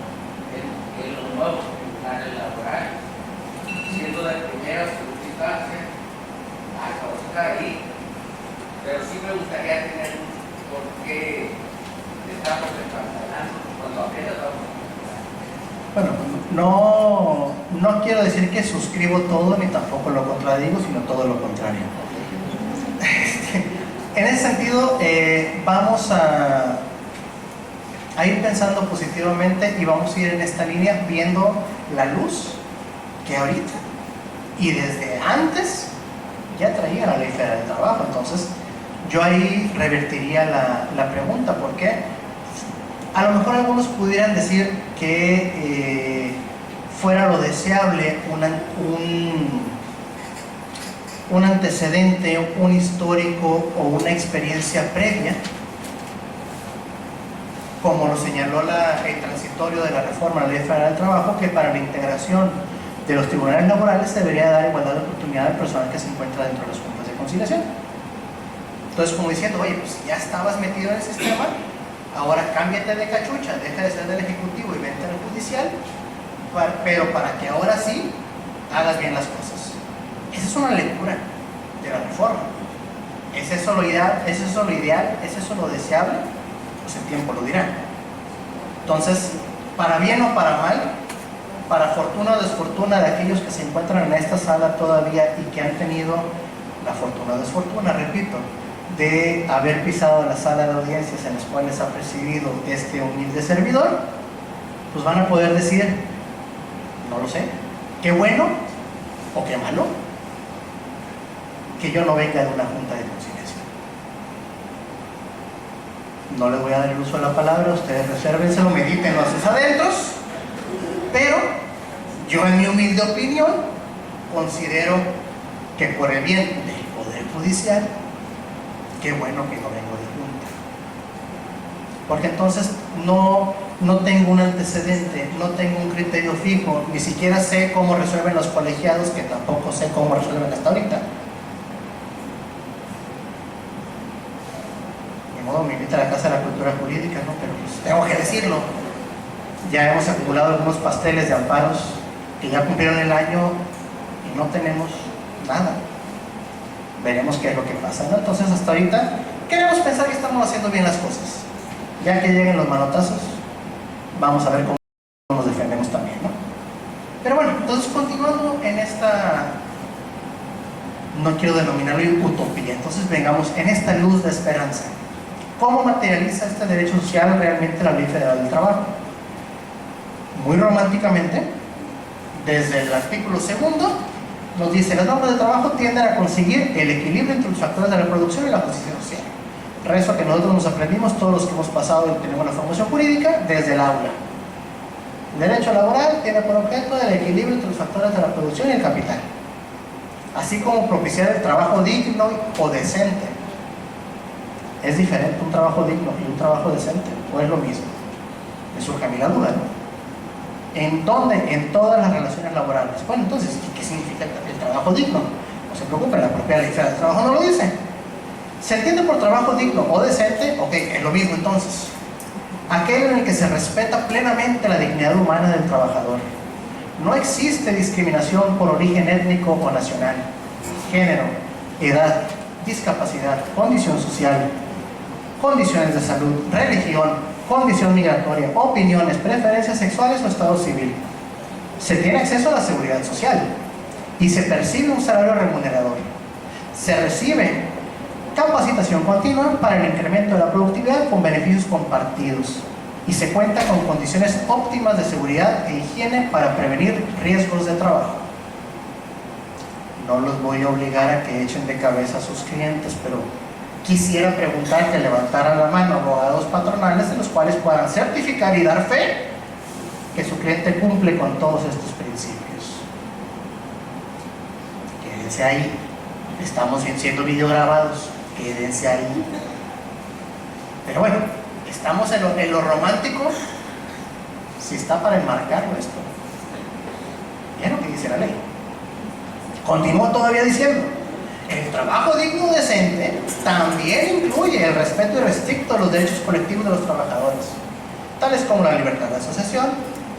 en los nuevos tribunales laborales, siendo de primera circunstancia hasta ahorita ahí. Pero sí me gustaría tener luz porque estamos empantanando cuando apenas vamos a Bueno, no quiero decir que suscribo todo ni tampoco lo contradigo, sino todo lo contrario. En ese sentido, vamos a ir pensando positivamente y vamos a ir en esta línea viendo la luz que ahorita y desde antes ya traía la Ley Federal del Trabajo. Entonces, yo ahí revertiría la pregunta, ¿por qué? A lo mejor algunos pudieran decir que fuera lo deseable un antecedente, un histórico o una experiencia previa, como lo señaló el transitorio de la reforma de la Ley Federal del Trabajo, que para la integración de los tribunales laborales se debería dar igualdad de oportunidad al personal que se encuentra dentro de las juntas de conciliación. Entonces, como diciendo, oye, pues ya estabas metido en el sistema, ahora cámbiate de cachucha, deja de ser del Ejecutivo y vente al Judicial, pero para que ahora sí hagas bien las cosas. Esa es una lectura de la reforma. ¿Es eso lo ideal? ¿Es eso lo ideal? ¿Es eso lo deseable? Pues el tiempo lo dirá. Entonces, para bien o para mal, para fortuna o desfortuna de aquellos que se encuentran en esta sala todavía y que han tenido la fortuna o desfortuna, repito, de haber pisado la sala de audiencias en las cuales ha presidido este humilde servidor, pues van a poder decir, no lo sé, qué bueno o qué malo que yo no venga de una junta de conciliación. No les voy a dar el uso de la palabra, ustedes resérvenselo, medítenlo a sus adentros, pero yo, en mi humilde opinión, considero que por el bien del Poder Judicial, qué bueno que no vengo de junta, porque entonces no tengo un antecedente, no tengo un criterio fijo, ni siquiera sé cómo resuelven los colegiados, que tampoco sé cómo resuelven hasta ahorita. Ni modo, me invita a la Casa de la Cultura Jurídica, ¿no? Pero pues tengo que decirlo. Ya hemos acumulado algunos pasteles de amparos que ya cumplieron el año y no tenemos nada. Veremos qué es lo que pasa, ¿no? Entonces, hasta ahorita queremos pensar que estamos haciendo bien las cosas. Ya que lleguen los manotazos, vamos a ver cómo nos defendemos también, ¿no? Pero bueno, entonces continuando en esta, no quiero denominarlo utopía, entonces vengamos en esta luz de esperanza. ¿Cómo materializa este derecho social realmente la Ley Federal del Trabajo? Muy románticamente, desde el artículo 2 nos dice: las normas de trabajo tienden a conseguir el equilibrio entre los factores de reproducción y la justicia social. Rezo que nosotros nos aprendimos, todos los que hemos pasado y tenemos la formación jurídica, desde el aula. El derecho laboral tiene por objeto el equilibrio entre los factores de la producción y el capital, así como propiciar el trabajo digno o decente. ¿Es diferente un trabajo digno y un trabajo decente? ¿O es lo mismo? Me surge a mí la duda, ¿no? ¿En dónde? En todas las relaciones laborales. Bueno, entonces, ¿qué significa el trabajo digno? No se preocupen, la propia Ley Federal del Trabajo no lo dice. ¿Se entiende por trabajo digno o decente? Ok, es lo mismo entonces. Aquel en el que se respeta plenamente la dignidad humana del trabajador. No existe discriminación por origen étnico o nacional, género, edad, discapacidad, condición social, condiciones de salud, religión, condición migratoria, opiniones, preferencias sexuales o estado civil. Se tiene acceso a la seguridad social y se percibe un salario remunerador. Se recibe capacitación continua para el incremento de la productividad con beneficios compartidos y se cuenta con condiciones óptimas de seguridad e higiene para prevenir riesgos de trabajo. No los voy a obligar a que echen de cabeza a sus clientes, pero quisiera preguntar que levantaran la mano abogados patronales en los cuales puedan certificar y dar fe que su cliente cumple con todos estos principios. Quédense ahí, estamos siendo videograbados, quédense ahí. Pero bueno, estamos en lo romántico, si está para enmarcarlo esto. Ya lo que dice la ley. Continúa todavía diciendo: el trabajo digno y decente también incluye el respeto irrestricto de los derechos colectivos de los trabajadores, tales como la libertad de asociación,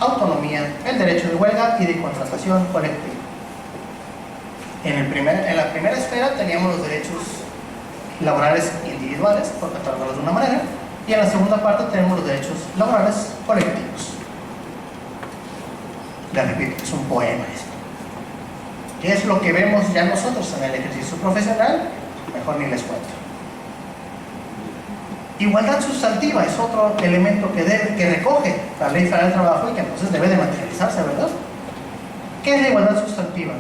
autonomía, el derecho de huelga y de contratación colectiva. En la primera esfera teníamos los derechos laborales individuales, por catalogarlos de una manera, y en la segunda parte tenemos los derechos laborales colectivos. Les repito, es un poema esto. ¿Qué es lo que vemos ya nosotros en el ejercicio profesional? Mejor ni les cuento. Igualdad sustantiva es otro elemento que recoge la Ley Federal del Trabajo y que entonces debe de materializarse, ¿verdad? ¿Qué es la igualdad sustantiva?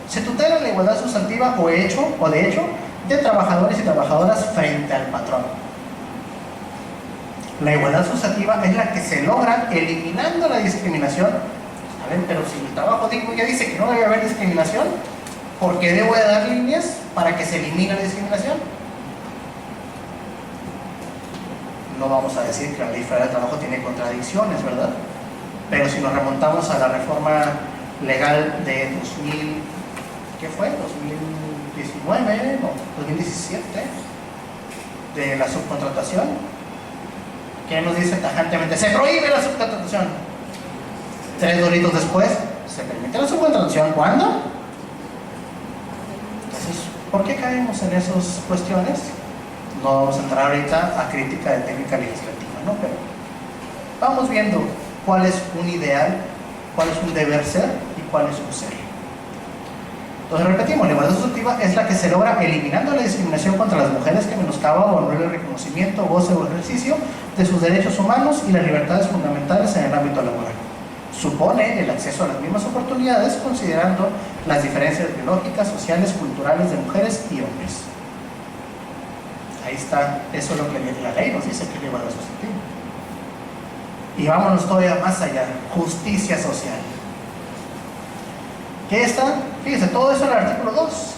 Se tutela la igualdad sustantiva o de hecho de trabajadores y trabajadoras frente al patrón. La igualdad sustantiva es la que se logra eliminando la discriminación. A ver, pero si el trabajo digno ya dice que no debe haber discriminación, ¿por qué debo de dar líneas para que se elimine la discriminación? No vamos a decir que la Ley Federal del Trabajo tiene contradicciones, ¿verdad? Pero si nos remontamos a la reforma legal de 2000, ¿qué fue? 2019, no, 2017, de la subcontratación, ¿qué nos dice tajantemente? Se prohíbe la subcontratación. 3 doritos después, ¿se permite la subcontratación? ¿Cuándo? Entonces, ¿por qué caemos en esas cuestiones? No vamos a entrar ahorita a crítica de técnica legislativa, ¿no? Pero vamos viendo cuál es un ideal, cuál es un deber ser y cuál es un ser. Entonces repetimos, la igualdad sustantiva es la que se logra eliminando la discriminación contra las mujeres que menoscaba o anula el reconocimiento, goce o ejercicio de sus derechos humanos y las libertades fundamentales en el ámbito laboral. Supone el acceso a las mismas oportunidades considerando las diferencias biológicas, sociales, culturales de mujeres y hombres. Ahí está, eso es lo que la ley nos dice que es la igualdad sustantiva. Y vámonos todavía más allá, justicia social. ¿Qué está? Fíjense, todo eso en el artículo 2.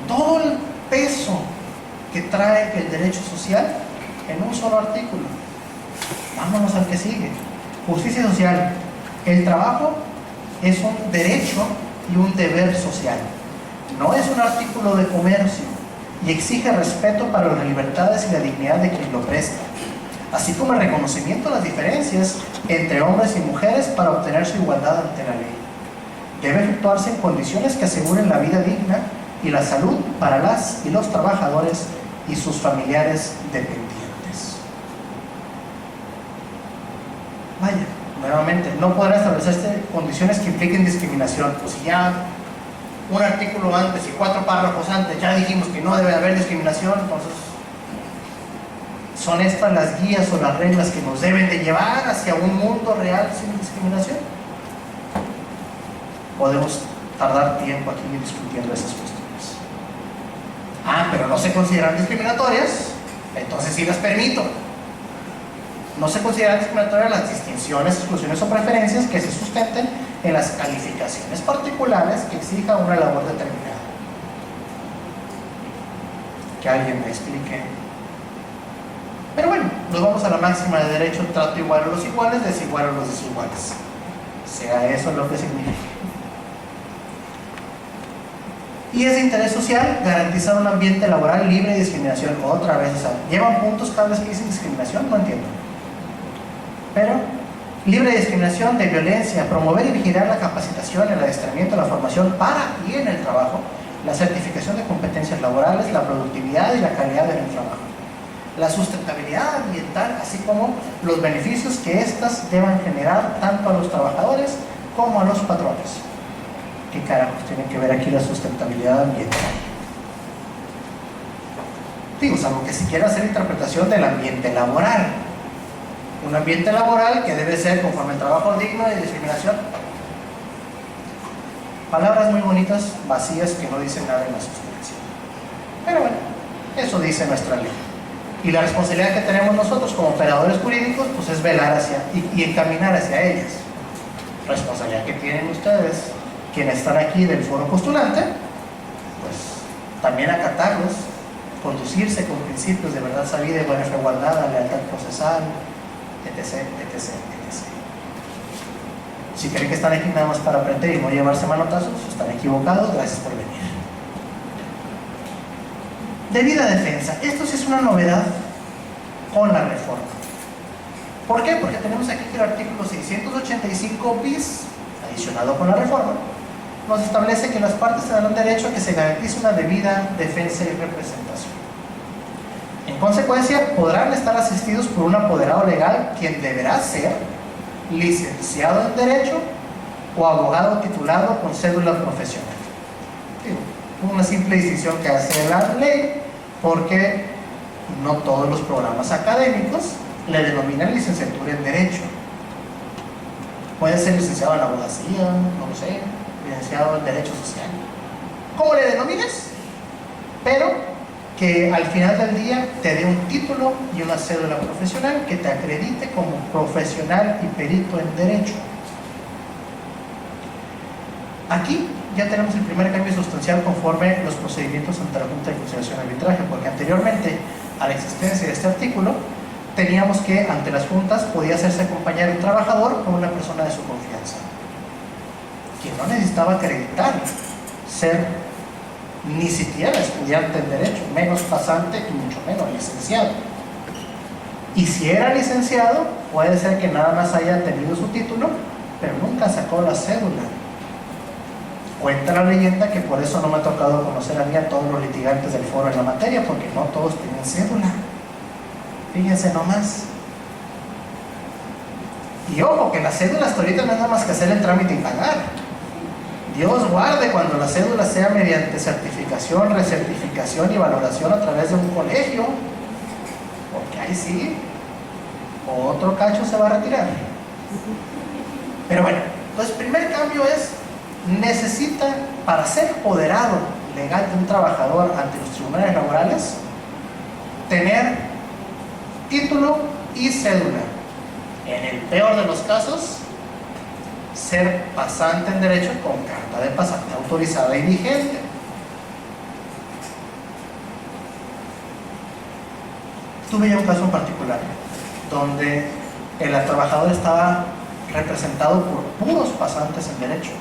Todo el peso que trae el derecho social en un solo artículo. Vámonos al que sigue. Justicia social. El trabajo es un derecho y un deber social. No es un artículo de comercio y exige respeto para las libertades y la dignidad de quien lo presta, así como el reconocimiento de las diferencias entre hombres y mujeres para obtener su igualdad ante la ley. debe efectuarse en condiciones que aseguren la vida digna y la salud para las y los trabajadores y sus familiares dependientes. Vaya, nuevamente, no podrán establecerse condiciones que impliquen discriminación. Pues si ya un artículo antes y 4 párrafos antes ya dijimos que no debe haber discriminación, entonces ¿son estas las guías o las reglas que nos deben de llevar hacia un mundo real sin discriminación? Podemos tardar tiempo aquí discutiendo esas cuestiones. Ah, pero no se consideran discriminatorias, entonces sí las permito. No se consideran discriminatorias las distinciones, exclusiones o preferencias que se sustenten en las calificaciones particulares que exija una labor determinada. Que alguien me explique. Pero bueno, nos vamos a la máxima de derecho: trato igual a los iguales, desigual a los desiguales. Sea eso lo que signifique. Y es de interés social garantizar un ambiente laboral libre de discriminación. Otra vez, o sea, ¿llevan puntos cada vez que dicen discriminación? No entiendo. Pero libre de discriminación, de violencia, promover y vigilar la capacitación, el adiestramiento, la formación para y en el trabajo, la certificación de competencias laborales, la productividad y la calidad en el trabajo, la sustentabilidad ambiental, así como los beneficios que éstas deban generar tanto a los trabajadores como a los patrones. ¿Qué carajos tiene que ver aquí la sustentabilidad ambiental? Digo, salvo que si quiera hacer interpretación del ambiente laboral. Un ambiente laboral que debe ser conforme al trabajo digno y discriminación. Palabras muy bonitas, vacías, que no dicen nada en la sustancia. Pero bueno, eso dice nuestra ley. Y la responsabilidad que tenemos nosotros como operadores jurídicos, pues es velar hacia y encaminar hacia ellas. Responsabilidad que tienen ustedes, quienes están aquí del foro postulante, pues también acatarlos, conducirse con principios de verdad sabida y buena fe guardada, lealtad procesal, etc, etc, etc. Si creen que están aquí nada más para aprender y no llevarse manotazos, están equivocados. Gracias por venir. Debida defensa. Esto sí es una novedad con la reforma. ¿Por qué? Porque tenemos aquí que el artículo 685 bis, adicionado con la reforma, nos establece que las partes tendrán derecho a que se garantice una debida defensa y representación. En consecuencia, podrán estar asistidos por un apoderado legal, quien deberá ser licenciado en Derecho o abogado titulado con cédula profesional. Una simple distinción que hace la ley, porque no todos los programas académicos le denominan licenciatura en Derecho. Puede ser licenciado en abogacía, no lo sé, licenciado en Derecho Social, ¿cómo le denomines? Pero que al final del día te dé un título y una cédula profesional que te acredite como profesional y perito en Derecho. Aquí ya tenemos el primer cambio sustancial conforme los procedimientos ante la Junta de Conciliación y Arbitraje, porque anteriormente a la existencia de este artículo teníamos que ante las juntas podía hacerse acompañar un trabajador con una persona de su confianza, quien no necesitaba acreditar ser ni siquiera estudiante en Derecho, menos pasante y mucho menos licenciado. Y si era licenciado, puede ser que nada más haya tenido su título, pero nunca sacó la cédula. Cuenta la leyenda que por eso no me ha tocado conocer a mí a todos los litigantes del foro en la materia, porque no todos tienen cédula. Fíjense nomás. Y ojo, que la cédula hasta ahorita no es nada más que hacer el trámite y pagar. Dios guarde cuando la cédula sea mediante certificación, recertificación y valoración a través de un colegio, porque ahí sí, otro cacho se va a retirar. Pero bueno, entonces el primer cambio es: necesita, para ser apoderado legal de un trabajador ante los tribunales laborales, tener título y cédula. En el peor de los casos, ser pasante en Derecho con carta de pasante autorizada y vigente. Tuve ya un caso en particular donde el trabajador estaba representado por puros pasantes en Derecho.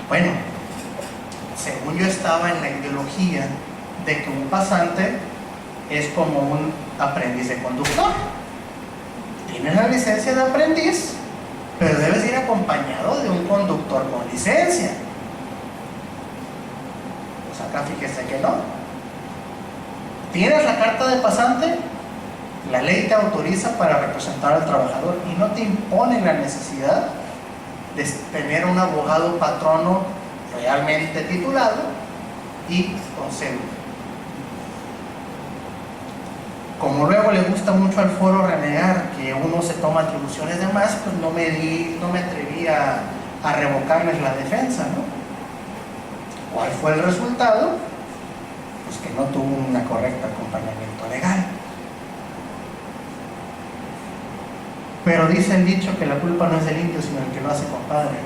Bueno, según yo estaba en la ideología de que un pasante es como un aprendiz de conductor. Tienes la licencia de aprendiz, pero debes ir acompañado de un conductor con licencia. Pues acá fíjese que no. Tienes la carta de pasante, la ley te autoriza para representar al trabajador y no te impone la necesidad de tener un abogado patrono realmente titulado y con cédula. Como luego le gusta mucho al foro renegar que uno se toma atribuciones de más, pues no me atreví a revocarles la defensa, ¿no? ¿Cuál fue el resultado? Pues que no tuvo un correcto acompañamiento legal. Pero dice el dicho que la culpa no es del indio, sino el que lo hace compadre.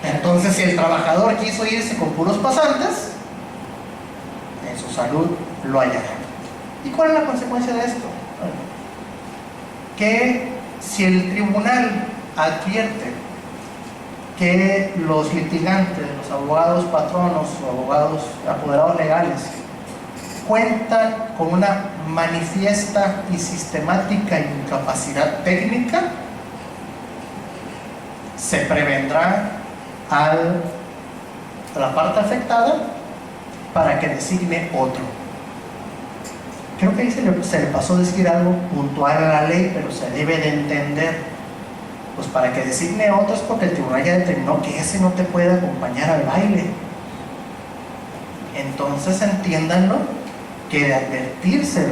Entonces, si el trabajador quiso irse con puros pasantes, en su salud lo hallará. ¿Y cuál es la consecuencia de esto? Bueno, que si el tribunal advierte que los litigantes, los abogados patronos o abogados apoderados legales cuentan con una manifiesta y sistemática incapacidad técnica, se prevendrá a la parte afectada para que designe otro. Creo que ahí se le pasó decir algo puntual a la ley, pero se debe de entender. Pues para que designe otro es porque el tribunal ya determinó que ese no te puede acompañar al baile. Entonces entiéndanlo, que de advertirse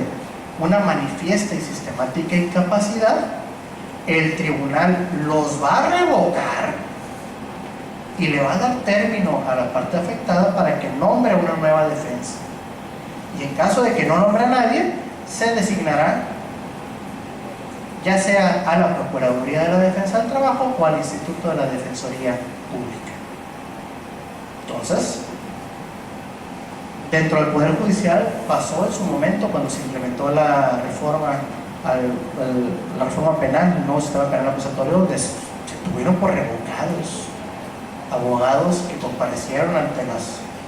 una manifiesta y sistemática incapacidad, el tribunal los va a revocar y le va a dar término a la parte afectada para que nombre una nueva defensa. Y en caso de que no nombre a nadie, se designará ya sea a la Procuraduría de la Defensa del Trabajo o al Instituto de la Defensoría Pública. Entonces, dentro del Poder Judicial pasó en su momento cuando se implementó la reforma la reforma penal, no sistema penal acusatorio, se tuvieron por revocados abogados que comparecieron ante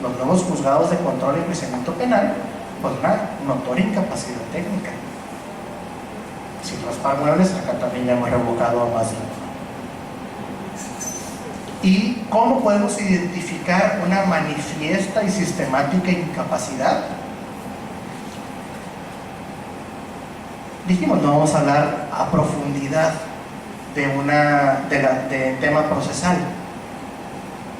los nuevos juzgados de control y enjuiciamiento penal por una notoria incapacidad técnica. Sin raspar muebles, acá también ya hemos revocado a más de uno. ¿Y cómo podemos identificar una manifiesta y sistemática incapacidad? Dijimos, no vamos a hablar a profundidad de tema procesal,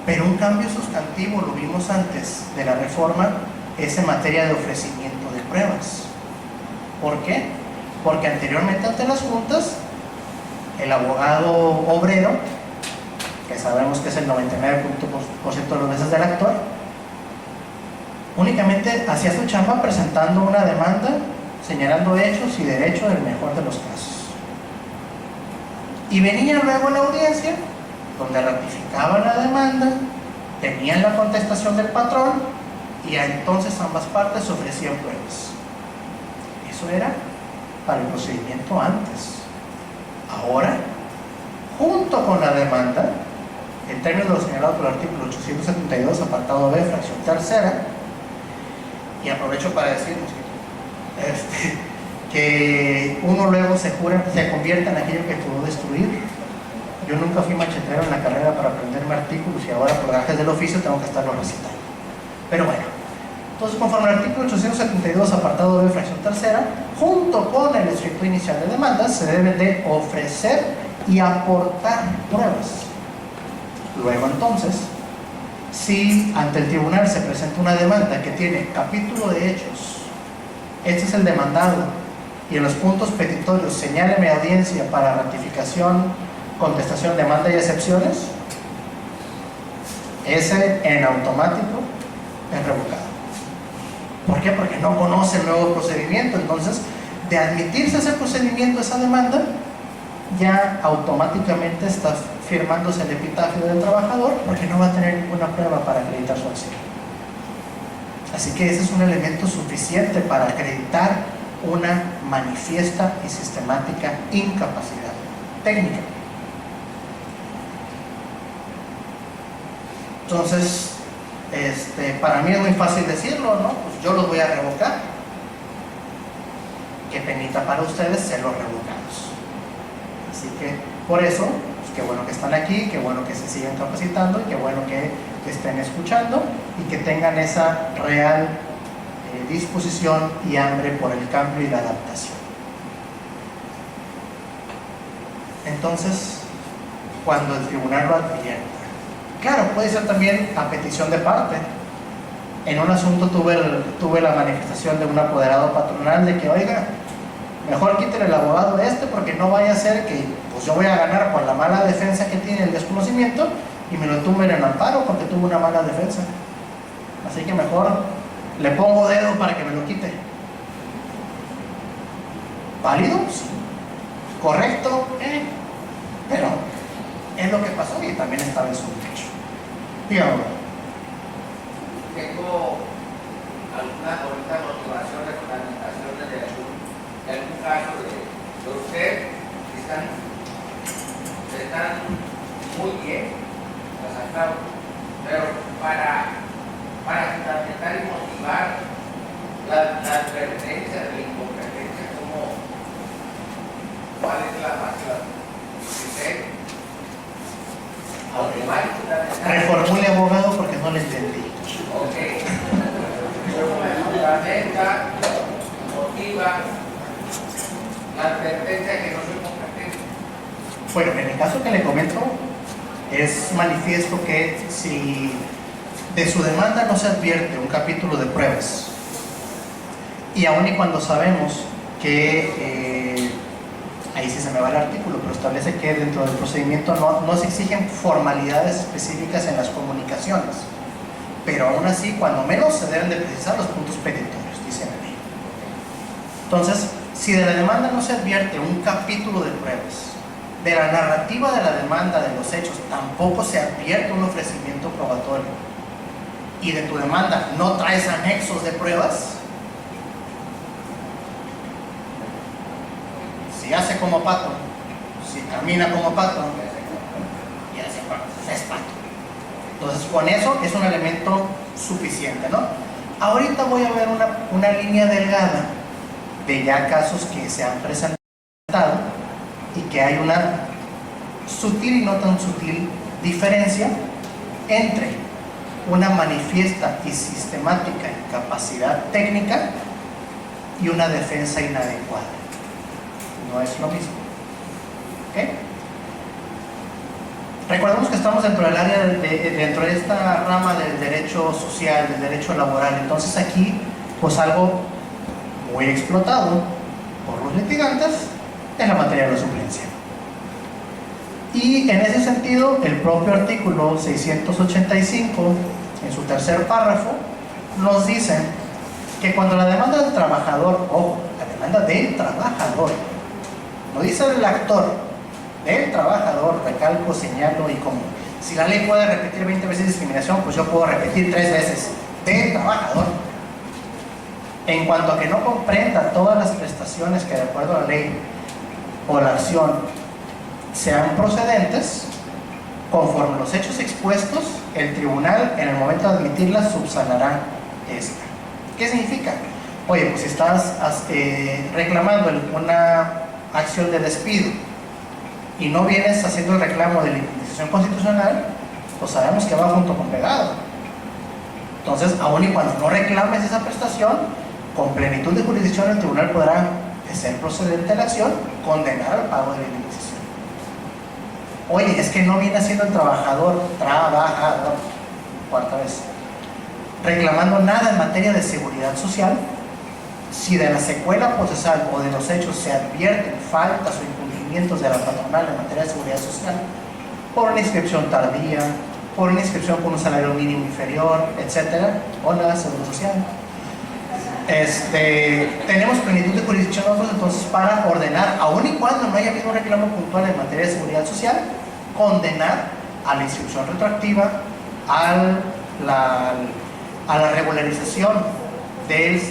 pero un cambio sustantivo, lo vimos antes de la reforma, es en materia de ofrecimiento de pruebas. ¿Por qué? Porque anteriormente ante las juntas, el abogado obrero, que sabemos que es el 99% de las veces del actor, únicamente hacía su chamba presentando una demanda, señalando hechos y derechos del mejor de los casos. Y venía luego la audiencia, donde ratificaban la demanda, tenían la contestación del patrón, y entonces ambas partes ofrecían pruebas. Eso era para el procedimiento antes. Ahora, junto con la demanda, en términos de lo señalado por el artículo 872, apartado B, fracción tercera, y aprovecho para decir que uno luego se convierte en aquello que pudo destruir. Yo nunca fui machetero en la carrera para aprenderme artículos y ahora por gajes del oficio tengo que estarlo recitando. Pero bueno, entonces conforme al artículo 872, apartado B, fracción tercera, junto con el escrito inicial de demandas, se deben de ofrecer y aportar pruebas. Luego entonces, si ante el tribunal se presenta una demanda que tiene capítulo de hechos, este es el demandado, y en los puntos petitorios señáleme audiencia para ratificación, contestación, demanda y excepciones, ese en automático es revocado. ¿Por qué? Porque no conoce el nuevo procedimiento. Entonces, de admitirse ese procedimiento, esa demanda, ya automáticamente está firmándose el epitafio del trabajador, porque no va a tener ninguna prueba para acreditar su acción. Así que ese es un elemento suficiente para acreditar una manifiesta y sistemática incapacidad técnica. Entonces, para mí es muy fácil decirlo, ¿no? Pues yo los voy a revocar. Qué penita para ustedes ser los revocados. Así que Por eso, pues, qué bueno que están aquí, qué bueno que se sigan capacitando y qué bueno que estén escuchando y que tengan esa real disposición y hambre por el cambio y la adaptación. Entonces, cuando el tribunal lo advierta, claro, puede ser también a petición de parte. En un asunto tuve la manifestación de un apoderado patronal de que, oiga, mejor quítele el abogado porque no vaya a ser que pues yo voy a ganar por la mala defensa que tiene el desconocimiento y me lo tumben en amparo porque tuvo una mala defensa. Así que mejor le pongo dedo para que me lo quite. ¿Válido? Sí. ¿Correcto? Pero es lo que pasó y también estaba en su derecho. Dígame. Tengo algunas bonitas motivaciones, fundamentaciones de algún caso de usted que están muy bien resaltados, pero para fundamentar y motivar la advertencia de la incompetencia, ¿cuál es la base? Reformule, abogado, porque no le entendí. Ok. Fundamenta, motiva la advertencia que no soy competente. Bueno, en el caso que le comento, es manifiesto que si de su demanda no se advierte un capítulo de pruebas, y aun y cuando sabemos que ahí sí se me va el artículo, pero establece que dentro del procedimiento no se exigen formalidades específicas en las comunicaciones, pero aún así, cuando menos, se deben de precisar los puntos petitorios, dice la ley. Entonces, si de la demanda no se advierte un capítulo de pruebas, de la narrativa de la demanda, de los hechos, tampoco se advierte un ofrecimiento probatorio, y de tu demanda no traes anexos de pruebas, si hace como pato, si camina como pato, ya es pato. Entonces, con eso es un elemento suficiente, ¿no? Ahorita voy a ver una línea delgada de ya casos que se han presentado y que hay una sutil y no tan sutil diferencia entre una manifiesta y sistemática incapacidad técnica y una defensa inadecuada. No es lo mismo. ¿Ok? Recordemos que estamos dentro del área dentro de esta rama del derecho social, del derecho laboral. Entonces aquí, pues algo muy explotado por los litigantes es la materia de la suplencia. Y en ese sentido, el propio artículo 685, en su tercer párrafo, nos dice que cuando la demanda del trabajador, ojo, la demanda del trabajador, no dice del actor, del trabajador, recalco, señalo, y como si la ley puede repetir 20 veces discriminación, pues yo puedo repetir 3 veces, del trabajador. En cuanto a que no comprenda todas las prestaciones que de acuerdo a la ley o la acción sean procedentes, conforme los hechos expuestos, el tribunal en el momento de admitirlas subsanará esta. ¿Qué significa? Oye, pues si estás reclamando una acción de despido y no vienes haciendo el reclamo de la indemnización constitucional, pues sabemos que va junto con pegado. Entonces, aun y cuando no reclames esa prestación, con plenitud de jurisdicción el tribunal podrá, de ser procedente la acción, condenar al pago de la indemnización. Oye, es que no viene haciendo el trabajador, cuarta vez, reclamando nada en materia de seguridad social. Si de la secuela procesal o de los hechos se advierten faltas o incumplimientos de la patronal en materia de seguridad social, por una inscripción tardía, por una inscripción con un salario mínimo inferior, etcétera, o la seguro social, tenemos plenitud de jurisdicción nosotros entonces para ordenar, aun y cuando no haya habido un reclamo puntual en materia de seguridad social, condenar a la inscripción retroactiva, a la regularización del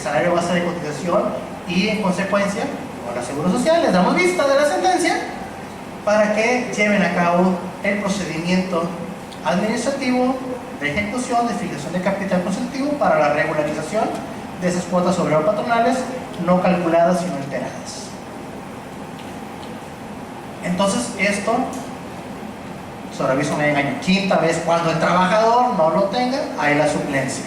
salario base de cotización y en consecuencia con la seguro social les damos vista de la sentencia para que lleven a cabo el procedimiento administrativo de ejecución de fijación de capital constitutivo para la regularización de esas cuotas obrero-patronales no calculadas sino enteradas. Entonces esto, sobre aviso me engaño, quinta vez, cuando el trabajador no lo tenga, hay la suplencia.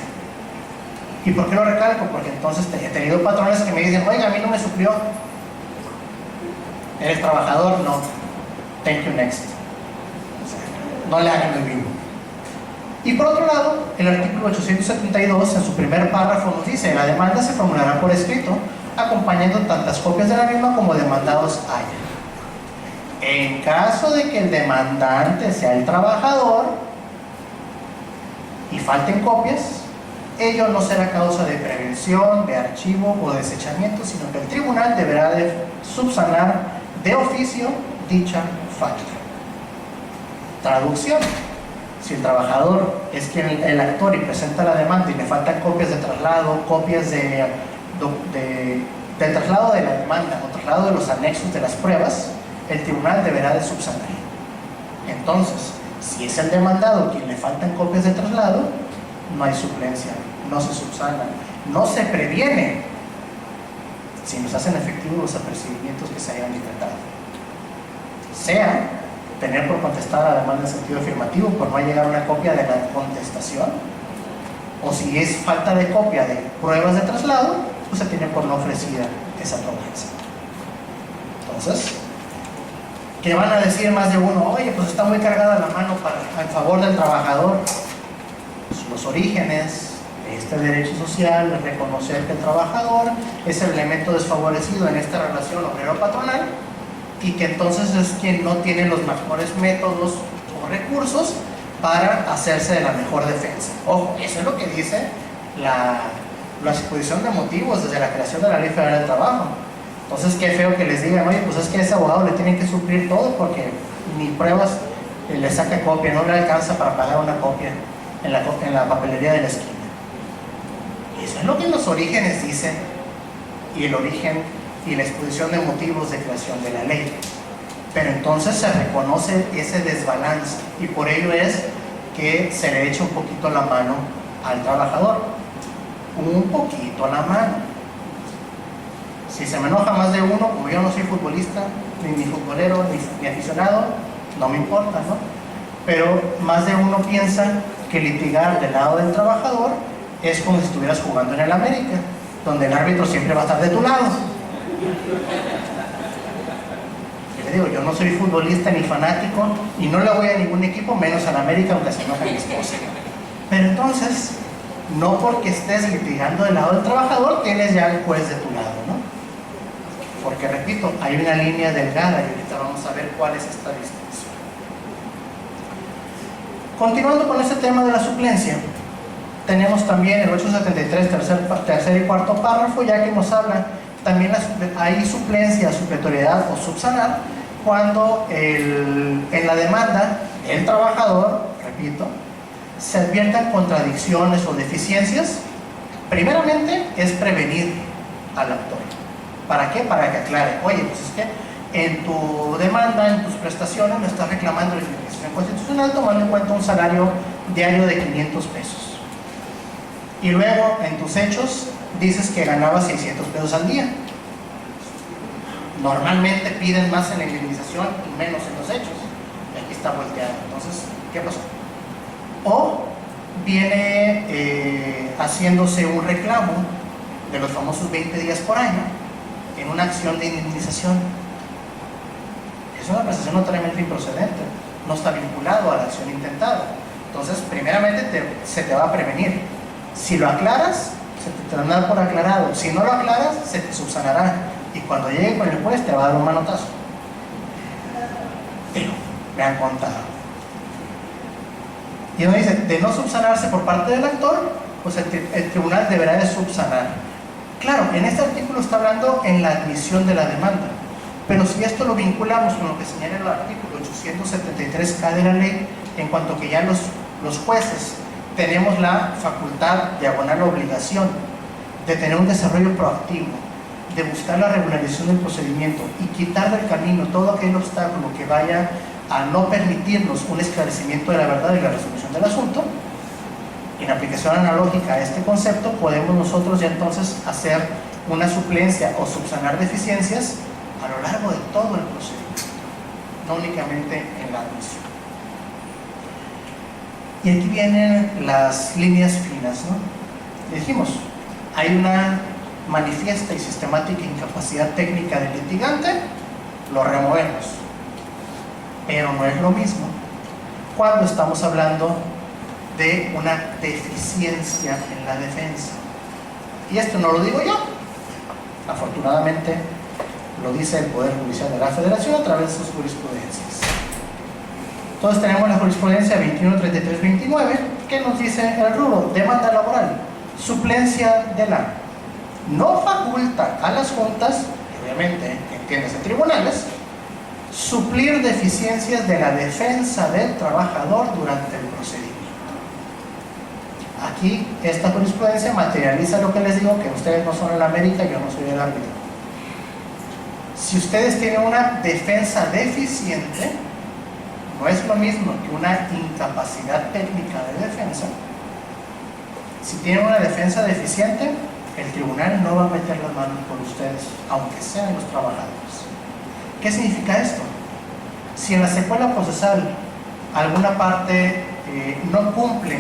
¿Y por qué lo recalco? Porque entonces he tenido patrones que me dicen, oiga, a mí no me suplió. ¿Eres trabajador? No. Thank you, next. O sea, no le hagan el vivo. Y por otro lado, el artículo 872 en su primer párrafo nos dice: la demanda se formulará por escrito, acompañando tantas copias de la misma como demandados haya. En caso de que el demandante sea el trabajador y falten copias, ello no será causa de prevención, de archivo o desechamiento, sino que el tribunal deberá de subsanar de oficio dicha falta. Traducción: si el trabajador es quien el actor y presenta la demanda y le faltan copias de traslado, copias del traslado de la demanda o traslado de los anexos de las pruebas, el tribunal deberá de subsanar. Entonces, si es el demandado quien le faltan copias de traslado, no hay suplencia, no se subsana, no se previene si nos hacen efectivos los apercibimientos que se hayan decretado. Sea tener por contestar la demanda en sentido afirmativo por no llegar a una copia de la contestación, o si es falta de copia de pruebas de traslado, pues se tiene por no ofrecida esa promesa. Entonces, ¿qué van a decir más de uno? Oye, pues está muy cargada la mano en favor del trabajador. Pues los orígenes de este derecho social es reconocer que el trabajador es el elemento desfavorecido en esta relación obrero-patronal y que entonces es quien no tiene los mejores métodos o recursos para hacerse de la mejor defensa. Ojo, eso es lo que dice la exposición de motivos desde la creación de la Ley Federal del Trabajo. Entonces, qué feo que les digan, oye, pues es que a ese abogado le tienen que suplir todo porque ni pruebas le saca copia, no le alcanza para pagar una copia en la papelería de la esquina. Eso es lo que los orígenes dicen, y el origen y la exposición de motivos de creación de la ley. Pero entonces se reconoce ese desbalance y por ello es que se le echa un poquito la mano al trabajador. Un poquito la mano. Si se me enoja más de uno, como yo no soy futbolista, ni futbolero, ni aficionado, no me importa, ¿no? Pero más de uno piensa que litigar del lado del trabajador es como si estuvieras jugando en el América, donde el árbitro siempre va a estar de tu lado. Yo le digo, yo no soy futbolista ni fanático y no le voy a ningún equipo, menos al América, aunque se enoje mi esposa. Pero entonces, no porque estés litigando del lado del trabajador, tienes ya el juez de tu lado, ¿no? Porque, repito, hay una línea delgada y ahorita vamos a ver cuál es esta distinción. Continuando con este tema de la suplencia, tenemos también el 873, tercer y cuarto párrafo, ya que nos habla también hay suplencia, supletoriedad o subsanar cuando en la demanda el trabajador, repito, se adviertan contradicciones o deficiencias. Primeramente es prevenir al actor. ¿Para qué? Para que aclare, oye, pues es que en tu demanda, en tus prestaciones me estás reclamando la disposición constitucional tomando en cuenta un salario diario de 500 pesos. Y luego en tus hechos dices que ganabas 600 pesos al día. Normalmente piden más en la indemnización y menos en los hechos. Y aquí está volteado. Entonces, ¿qué pasó? O viene haciéndose un reclamo de los famosos 20 días por año en una acción de indemnización. Es una prestación notoriamente improcedente, no está vinculado a la acción intentada. Entonces, primeramente se te va a prevenir. Si lo aclaras, se te tendrá por aclarado. Si no lo aclaras, se te subsanará. Y cuando llegue con el juez, te va a dar un manotazo. Digo, me han contado. Y uno dice, de no subsanarse por parte del actor, pues el tribunal deberá de subsanar. Claro, en este artículo está hablando en la admisión de la demanda. Pero si esto lo vinculamos con lo que señala el artículo 873K de la ley, en cuanto que ya los jueces tenemos la facultad, diagonal la obligación, de tener un desarrollo proactivo, de buscar la regularización del procedimiento y quitar del camino todo aquel obstáculo que vaya a no permitirnos un esclarecimiento de la verdad y la resolución del asunto. En aplicación analógica a este concepto, podemos nosotros ya entonces hacer una suplencia o subsanar deficiencias a lo largo de todo el procedimiento. no únicamente en la admisión. Y aquí vienen las líneas finas, ¿no? Dijimos, hay una manifiesta y sistemática incapacidad técnica del litigante, lo removemos. Pero no es lo mismo cuando estamos hablando de una deficiencia en la defensa. Y esto no lo digo yo, afortunadamente lo dice el Poder Judicial de la Federación a través de sus jurisprudencias. Entonces tenemos la jurisprudencia 2133-29 que nos dice el rubro demanda laboral, suplencia de la no faculta a las juntas, obviamente entiendes en tribunales, suplir deficiencias de la defensa del trabajador durante el procedimiento. Aquí esta jurisprudencia materializa lo que les digo, que ustedes no son el América, yo no soy el árbitro. Si ustedes tienen una defensa deficiente, no es lo mismo que una incapacidad técnica de defensa. Si tienen una defensa deficiente, el tribunal no va a meter las manos por ustedes, aunque sean los trabajadores. ¿Qué significa esto? Si en la secuela procesal alguna parte no cumple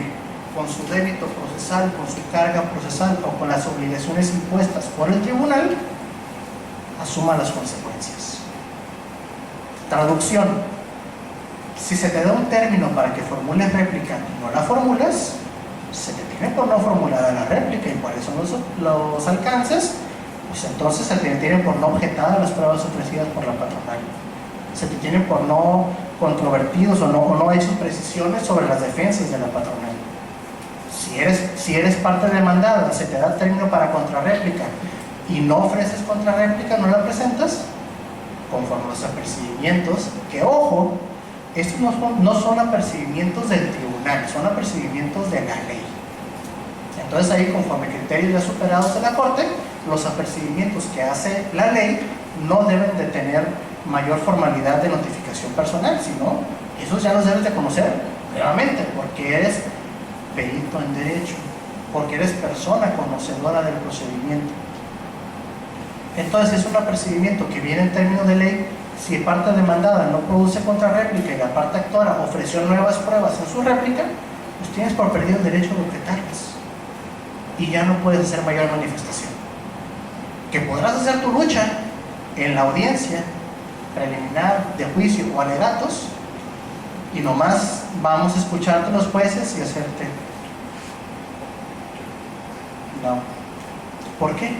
con su débito procesal, con su carga procesal o con las obligaciones impuestas por el tribunal, asuma las consecuencias. Traducción: si se te da un término para que formules réplica y no la formulas, se te tiene por no formulada la réplica. ¿Y cuáles son los alcances? Pues entonces se te tiene por no objetada las pruebas ofrecidas por la patronal, se te tiene por no controvertidos o no hechos precisiones sobre las defensas de la patronal. Si eres parte demandada, se te da término para contrarréplica y no ofreces contrarréplica, no la presentas, conforme a los apercibimientos, que ojo, estos no son apercibimientos del tribunal, son apercibimientos de la ley. Entonces ahí, conforme criterios ya superados de la Corte, los apercibimientos que hace la ley no deben de tener mayor formalidad de notificación personal, sino esos ya los debes de conocer nuevamente, porque eres perito en derecho, porque eres persona conocedora del procedimiento. Entonces es un apercibimiento que viene en términos de ley. Si parte demandada no produce contrarréplica y la parte actora ofreció nuevas pruebas en su réplica, pues tienes por perdido el derecho de objetarlas y ya no puedes hacer mayor manifestación. Que podrás hacer tu lucha en la audiencia preliminar de juicio o alegatos, y nomás vamos a escucharte los jueces y hacerte no. ¿Por qué?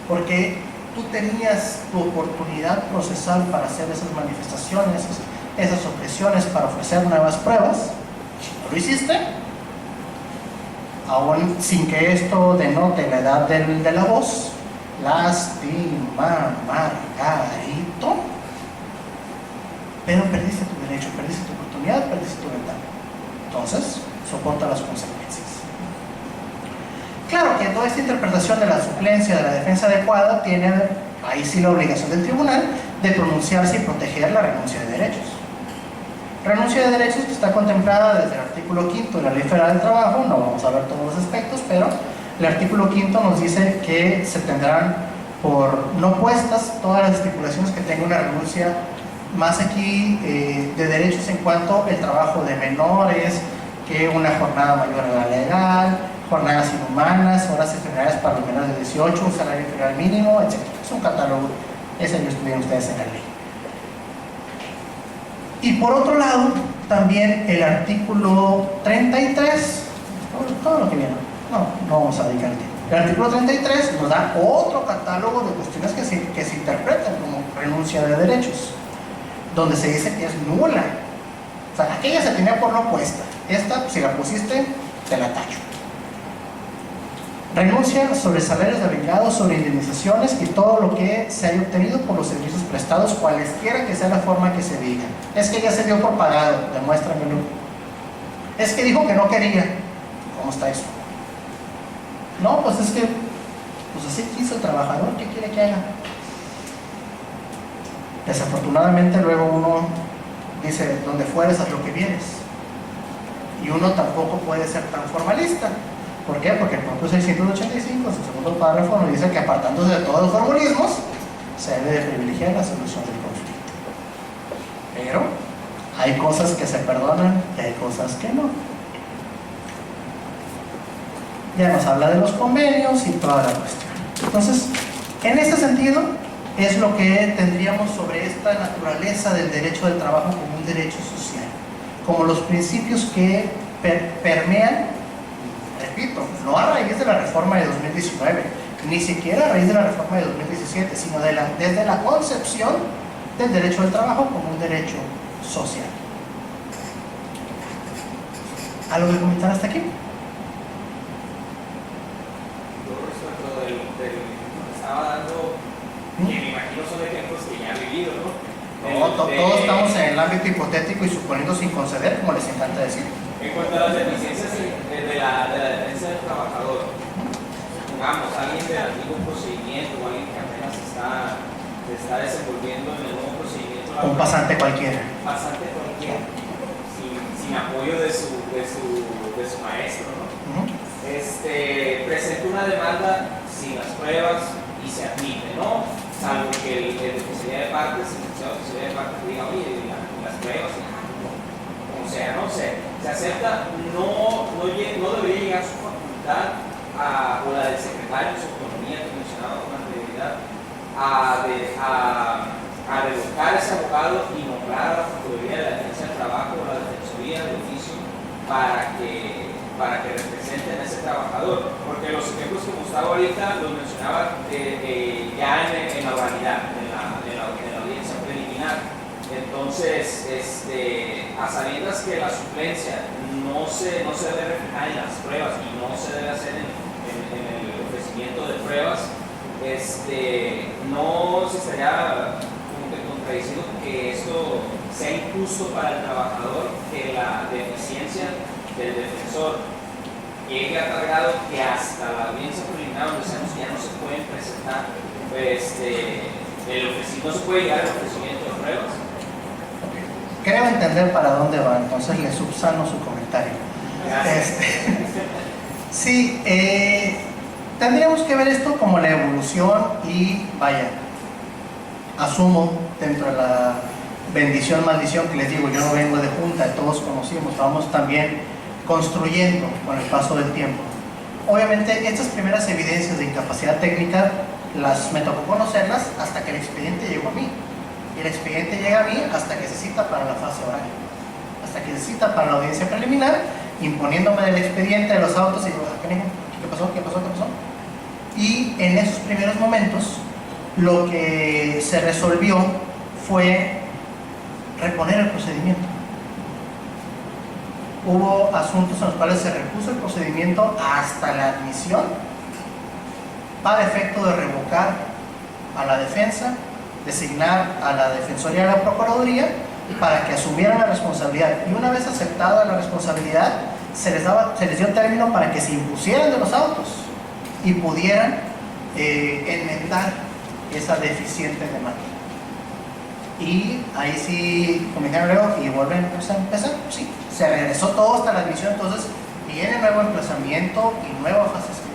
Porque tú tenías tu oportunidad procesal para hacer esas manifestaciones, esas objeciones, para ofrecer nuevas pruebas. Si no lo hiciste, aún sin que esto denote la edad de la voz, lástima, Margarito, pero perdiste tu derecho, perdiste tu oportunidad, perdiste tu ventaja. Entonces, soporta las consecuencias. Claro que toda esta interpretación de la suplencia de la defensa adecuada tiene ahí sí la obligación del tribunal de pronunciarse y proteger la renuncia de derechos. Renuncia de derechos que está contemplada desde el artículo 5 de la Ley Federal del Trabajo. No vamos a ver todos los aspectos, pero el artículo 5 nos dice que se tendrán por no puestas todas las estipulaciones que tenga una renuncia, más aquí de derechos en cuanto el trabajo de menores, que una jornada mayor a la legal, jornadas inhumanas, horas extraordinarias para los menores de 18, un salario inferior al mínimo, etc. Es un catálogo, ese lo estudian ustedes en la ley. Y por otro lado, también el artículo 33, todo lo que viene, no vamos a dedicar el tiempo. El artículo 33 nos da otro catálogo de cuestiones que se interpretan como renuncia de derechos, donde se dice que es nula. O sea, aquella se tenía por no puesta, esta, si la pusiste, te la tacho. Renuncia sobre salarios devengados, sobre indemnizaciones y todo lo que se haya obtenido por los servicios prestados, cualesquiera que sea la forma que se diga. Es que ya se dio por pagado, demuéstramelo. Es que dijo que no quería. ¿Cómo está eso? No, pues es que, pues así quiso el trabajador, ¿qué quiere que haga? Desafortunadamente luego uno dice, donde fueres haz lo que vienes. Y uno tampoco puede ser tan formalista. ¿Por qué? Porque el propio 685, su segundo párrafo, nos dice que apartándose de todos los formulismos, se debe de privilegiar la solución del conflicto. pero hay cosas que se perdonan y hay cosas que no. Ya nos habla de los convenios y toda la cuestión. Entonces, en este sentido, es lo que tendríamos sobre esta naturaleza del derecho del trabajo como un derecho social, como los principios que permean, repito, no a raíz de la reforma de 2019, ni siquiera a raíz de la reforma de 2017, sino desde la concepción del derecho del trabajo como un derecho social. ¿Algo que comentar hasta aquí? Respecto del que estaba dando, que me imagino son ejemplos que ya han vivido, ¿no? Todos estamos en el ámbito hipotético y suponiendo sin conceder, como les encanta decir. En cuanto a las deficiencias de la defensa del trabajador, supongamos alguien del antiguo procedimiento o alguien que apenas se está desenvolviendo en el nuevo procedimiento. Un pasante cualquiera. Pasante cualquiera, sin apoyo de su maestro, ¿no? Presenta una demanda sin las pruebas y se admite, ¿no? Salvo que el de oficialidad de partes, el licenciado de oficialidad de partes diga, oye, las pruebas, como sea, no sé, se acepta, no debería llegar su facultad o la del secretario de su autonomía que mencionaba con anterioridad a revocar a ese abogado y nombrar a la Procuraduría de la Defensa del Trabajo o la Defensoría de Oficio para que representen a ese trabajador, porque los ejemplos que Gustavo ahorita los mencionaba ya en la oralidad, en la audiencia preliminar. Entonces, a sabiendas que la suplencia no se debe reflejar en las pruebas y no se debe hacer en el ofrecimiento de pruebas, no se estaría como que contradiciendo que esto sea injusto para el trabajador, que la deficiencia del defensor llegue a tal grado que hasta la audiencia preliminar, donde sabemos que ya no se pueden presentar, no se puede llegar al ofrecimiento de pruebas. Creo entender para dónde va, entonces le subsano su comentario. Sí, tendríamos que ver esto como la evolución y vaya, asumo dentro de la bendición, maldición que les digo, yo no vengo de junta, todos conocimos, vamos también construyendo con el paso del tiempo. Obviamente estas primeras evidencias de incapacidad técnica me tocó conocerlas hasta que el expediente llegó a mí, y el expediente llega a mí hasta que se cita para la fase oral, hasta que se cita para la audiencia preliminar, imponiéndome del expediente de los autos y digo, ¿qué pasó? Y en esos primeros momentos lo que se resolvió fue reponer el procedimiento. Hubo asuntos en los cuales se repuso el procedimiento hasta la admisión para efecto de revocar a la defensa, designar a la Defensoría de la Procuraduría para que asumieran la responsabilidad, y una vez aceptada la responsabilidad se les dio término para que se impusieran de los autos y pudieran enmendar esa deficiente demanda. Y ahí sí, como dijeron luego, y vuelven a empezar, sí, se regresó todo hasta la admisión, entonces viene nuevo emplazamiento y nueva fase escrita.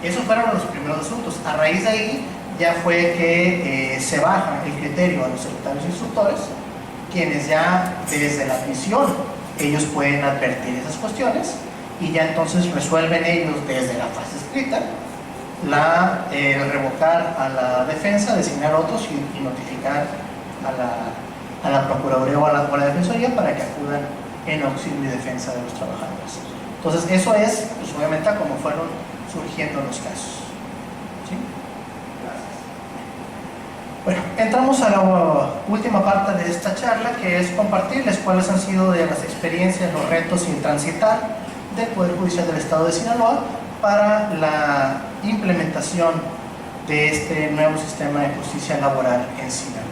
Esos fueron los primeros asuntos. A raíz de ahí ya fue que se baja el criterio a los secretarios instructores, quienes ya desde la admisión ellos pueden advertir esas cuestiones y ya entonces resuelven ellos desde la fase escrita el revocar a la defensa, designar otros y notificar a la Procuraduría o a la Defensoría para que acudan en auxilio y defensa de los trabajadores. Entonces eso es, pues obviamente, como fueron surgiendo los casos. ¿Sí? Bueno, entramos a la última parte de esta charla, que es compartirles cuáles han sido de las experiencias, los retos sin transitar del Poder Judicial del Estado de Sinaloa para la implementación de este nuevo sistema de justicia laboral en Sinaloa.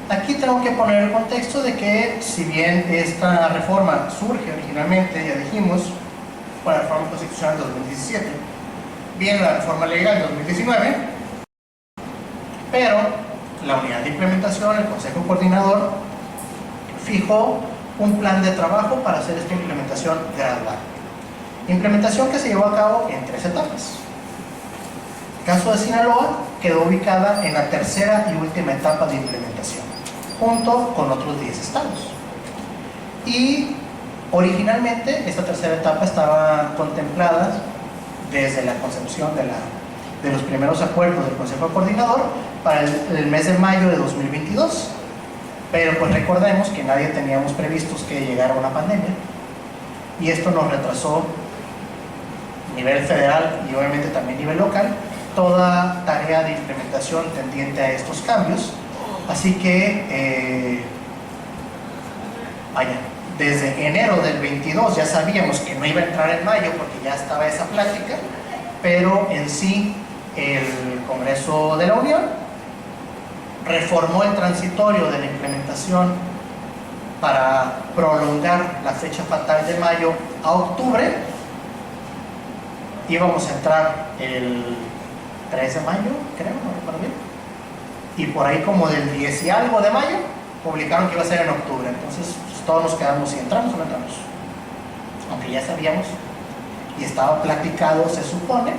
Aquí tengo que poner el contexto de que, si bien esta reforma surge originalmente, ya dijimos, con la reforma constitucional de 2017, viene la reforma legal de 2019, pero la unidad de implementación, el Consejo Coordinador, fijó un plan de trabajo para hacer esta implementación gradual. Implementación que se llevó a cabo en 3 etapas. caso de Sinaloa, quedó ubicada en la tercera y última etapa de implementación, junto con otros 10 estados. Y originalmente esta tercera etapa estaba contemplada desde la concepción de los primeros acuerdos del Consejo Coordinador para el mes de mayo de 2022. Pero pues recordemos que nadie teníamos previstos que llegara una pandemia, y esto nos retrasó a nivel federal y obviamente también a nivel local toda tarea de implementación tendiente a estos cambios. Así que desde enero del 22 ya sabíamos que no iba a entrar en mayo porque ya estaba esa plática, pero en sí el Congreso de la Unión reformó el transitorio de la implementación para prolongar la fecha fatal de mayo a octubre. Íbamos a entrar el 3 de mayo, creo, no recuerdo bien, y por ahí como del 10 y algo de mayo publicaron que iba a ser en octubre. Entonces pues, todos nos quedamos si entramos o no entramos, aunque ya sabíamos y estaba platicado, se supone,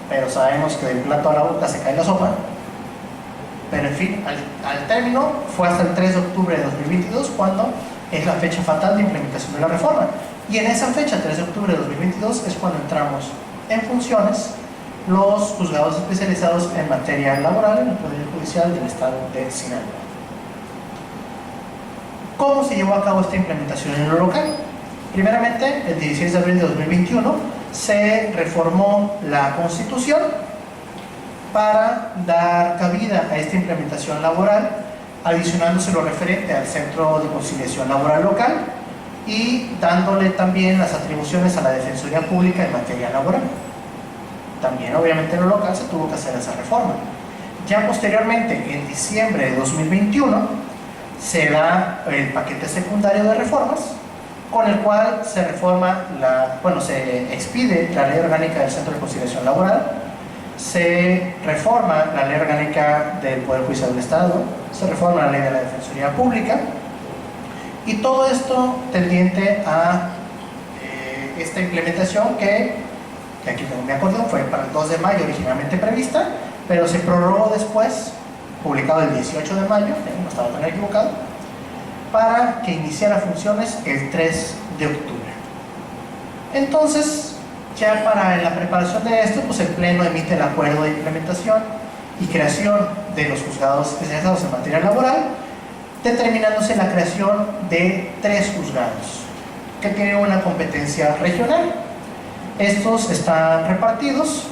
pero sabemos que del plato a la boca se cae la sopa. Pero en fin, al término fue hasta el 3 de octubre de 2022 cuando es la fecha fatal de implementación de la reforma, y en esa fecha, 3 de octubre de 2022, es cuando entramos en funciones los juzgados especializados en materia laboral en el Poder Judicial del Estado de Sinaloa. ¿Cómo se llevó a cabo esta implementación en lo local? Primeramente, el 16 de abril de 2021 se reformó la Constitución para dar cabida a esta implementación laboral, adicionándose lo referente al Centro de Conciliación Laboral Local y dándole también las atribuciones a la Defensoría Pública en materia laboral. También, obviamente, en lo local se tuvo que hacer esa reforma. Ya posteriormente, en diciembre de 2021, se da el paquete secundario de reformas, con el cual se reforma se expide la Ley Orgánica del Centro de Conciliación Laboral, se reforma la Ley Orgánica del Poder Judicial del Estado, se reforma la Ley de la Defensoría Pública, y todo esto tendiente a esta implementación que aquí tengo mi acordeón, fue para el 2 de mayo originalmente prevista, pero se prorrogó después, publicado el 18 de mayo, no estaba tan equivocado, para que iniciara funciones el 3 de octubre. Entonces, ya para la preparación de esto, pues el Pleno emite el acuerdo de implementación y creación de los juzgados especializados en materia laboral, determinándose la creación de 3 juzgados que tienen una competencia regional. Estos están repartidos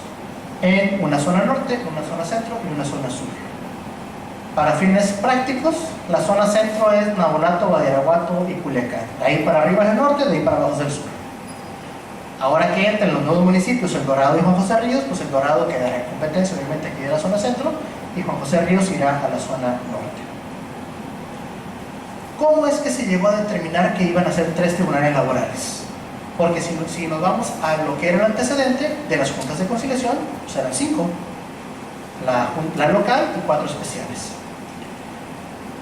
en una zona norte, una zona centro y una zona sur. Para fines prácticos, la zona centro es Navolato, Badiraguato y Culiacán. De ahí para arriba es el norte, de ahí para abajo es el sur. Ahora que entran los nuevos municipios, El Dorado y Juan José Ríos, pues El Dorado quedará en competencia obviamente aquí de la zona centro y Juan José Ríos irá a la zona norte. ¿Cómo es que se llegó a determinar que iban a ser 3 tribunales laborales? Porque si nos vamos a lo que era el antecedente de las juntas de conciliación, pues eran 5, la local y 4 especiales.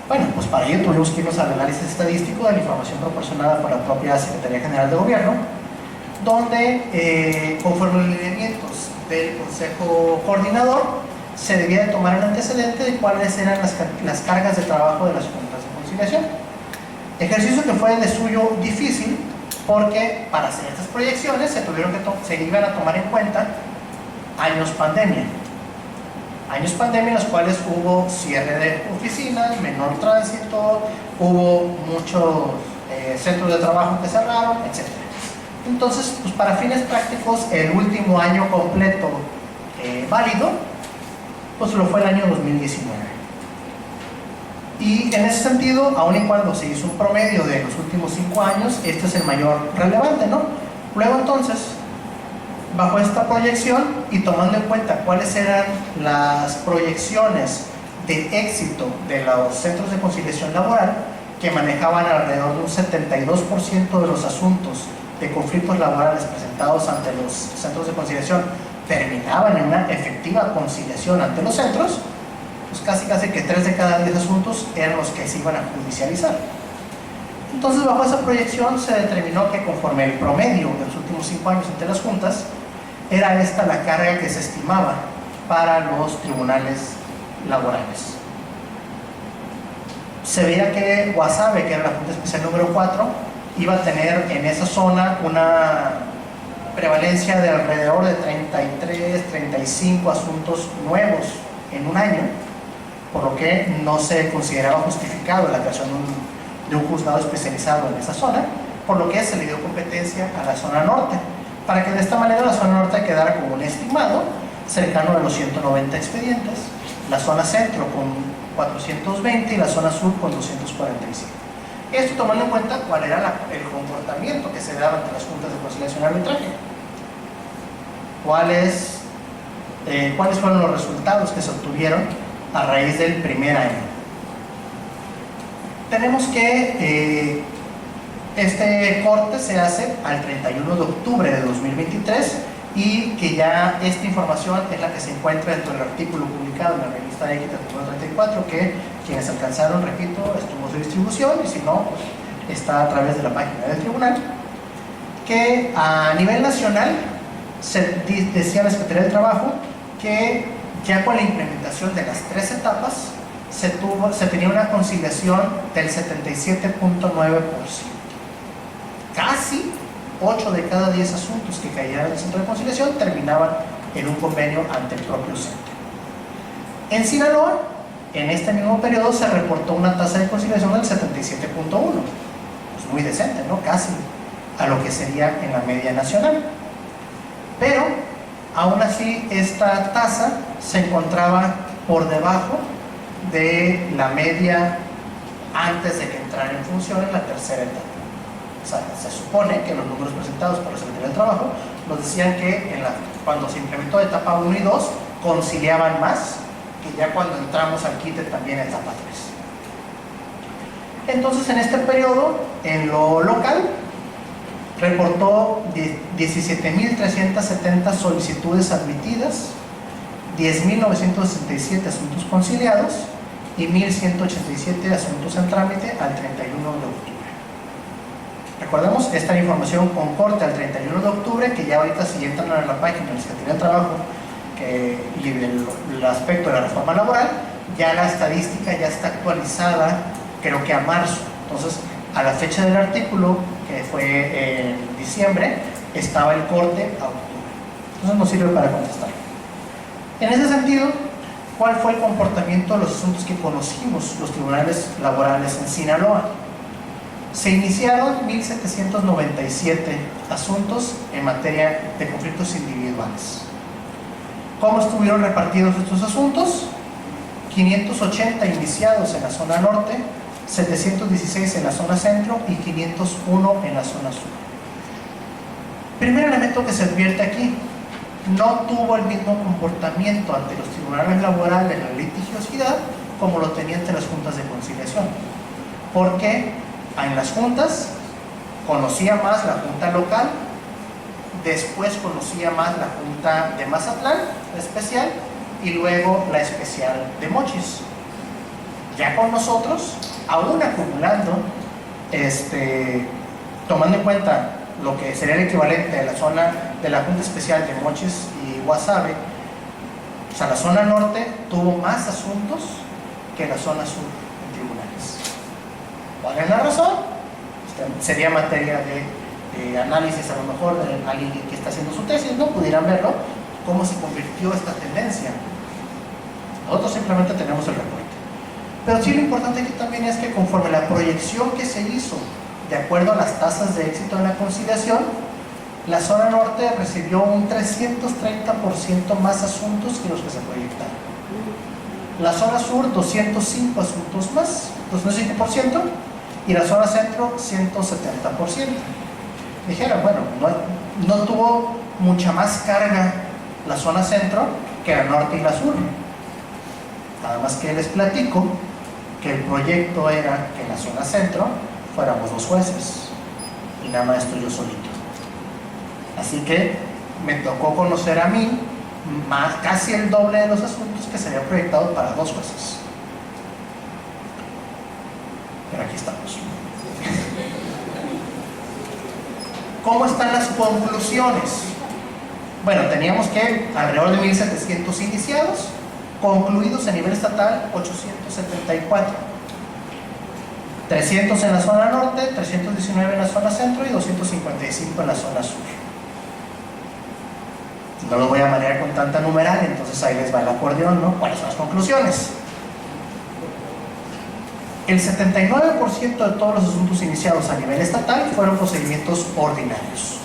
Bueno, pues para ello tuvimos que irnos al análisis estadístico de la información proporcionada por la propia Secretaría General de Gobierno, donde conforme a los lineamientos del Consejo Coordinador se debía de tomar el antecedente de cuáles eran las cargas de trabajo de las juntas de conciliación. Ejercicio que fue de suyo difícil porque para hacer estas proyecciones se iban a tomar en cuenta años pandemia. Años pandemia en los cuales hubo cierre de oficinas, menor tránsito, hubo muchos centros de trabajo que cerraron, etc. Entonces, pues para fines prácticos, el último año completo válido, pues lo fue el año 2019. Y en ese sentido, aun y cuando se hizo un promedio de los últimos 5 años, este es el mayor relevante, ¿no? Luego entonces, bajo esta proyección y tomando en cuenta cuáles eran las proyecciones de éxito de los centros de conciliación laboral, que manejaban alrededor de un 72% de los asuntos de conflictos laborales presentados ante los centros de conciliación terminaban en una efectiva conciliación ante los centros, pues casi que 3 de cada 10 asuntos eran los que se iban a judicializar. Entonces, bajo esa proyección se determinó que conforme el promedio de los últimos 5 años entre las juntas, era esta la carga que se estimaba para los tribunales laborales. Se veía que Guasave, que era la Junta Especial número 4, iba a tener en esa zona una prevalencia de alrededor de 33, 35 asuntos nuevos en un año, por lo que no se consideraba justificado la creación de un juzgado especializado en esa zona, por lo que se le dio competencia a la zona norte, para que de esta manera la zona norte quedara como un estimado cercano a los 190 expedientes, la zona centro con 420 y la zona sur con 245. Esto tomando en cuenta cuál era el comportamiento que se daba ante las juntas de conciliación y arbitraje. ¿Cuáles fueron los resultados que se obtuvieron a raíz del primer año? Tenemos que este corte se hace al 31 de octubre de 2023 y que ya esta información es la que se encuentra dentro del artículo publicado en la revista Ética número 34, que quienes alcanzaron, repito, estuvo su distribución, y si no, pues está a través de la página del tribunal, que a nivel nacional se decía la Secretaría del Trabajo que ya con la implementación de las 3 etapas se tenía una conciliación del 77.9%. Casi 8 de cada 10 asuntos que caían en el centro de conciliación terminaban en un convenio ante el propio centro. En Sinaloa, en este mismo periodo, se reportó una tasa de conciliación del 77.1%. Pues muy decente, ¿no? Casi a lo que sería en la media nacional. Pero, aún así, esta tasa se encontraba por debajo de la media antes de que entrara en función en la tercera etapa. O sea, se supone que los números presentados por la Secretaría del Trabajo nos decían que cuando se implementó etapa 1 y 2 conciliaban más que ya cuando entramos al quite también en etapa 3. Entonces, en este periodo, en lo local, reportó 17.370 solicitudes admitidas, 10.967 asuntos conciliados y 1.187 asuntos en trámite al 31 de octubre. Recordemos, esta información con corte al 31 de octubre, que ya ahorita si entran a la página de la Secretaría del Trabajo y el aspecto de la reforma laboral, ya la estadística ya está actualizada, creo que a marzo. Entonces, a la fecha del artículo, que fue en diciembre, estaba el corte a octubre. Entonces nos sirve para contestar. En ese sentido, ¿cuál fue el comportamiento de los asuntos que conocimos los tribunales laborales en Sinaloa? Se iniciaron 1.797 asuntos en materia de conflictos individuales. ¿Cómo estuvieron repartidos estos asuntos? 580 iniciados en la zona norte, 716 en la zona centro y 501 en la zona sur. Primer elemento que se advierte aquí: no tuvo el mismo comportamiento ante los tribunales laborales de la litigiosidad como lo tenía ante las juntas de conciliación, porque en las juntas conocía más la junta local, después conocía más la junta de Mazatlán, la especial, y luego la especial de Mochis. Ya con nosotros, aún acumulando, tomando en cuenta lo que sería el equivalente de la zona de la junta especial de Mochis y Guasave, o sea, la zona norte tuvo más asuntos que la zona sur en tribunales. ¿Cuál es la razón? Sería materia de análisis, a lo mejor, de alguien que está haciendo su tesis, ¿no? Pudieran verlo, cómo se convirtió esta tendencia. Nosotros simplemente tenemos el reporte. Pero sí, lo importante aquí también es que conforme la proyección que se hizo, de acuerdo a las tasas de éxito en la conciliación, la zona norte recibió un 330% más asuntos que los que se proyectaron. La zona sur, 205 asuntos más, 205%, y la zona centro, 170%. Dijera, bueno, no tuvo mucha más carga la zona centro que la norte y la sur. Nada más que les platico que el proyecto era que en la zona centro fuéramos 2 jueces, y nada más estoy yo solito. Así que me tocó conocer a mí casi el doble de los asuntos que se había proyectado para 2 jueces. Pero aquí estamos. ¿Cómo están las conclusiones? Bueno, teníamos que alrededor de 1.700 iniciados, concluidos a nivel estatal 874. 300 en la zona norte, 319 en la zona centro y 255 en la zona sur. No los voy a manejar con tanta numeral, entonces ahí les va el acordeón, ¿no? ¿Cuáles son las conclusiones? El 79% de todos los asuntos iniciados a nivel estatal fueron procedimientos ordinarios.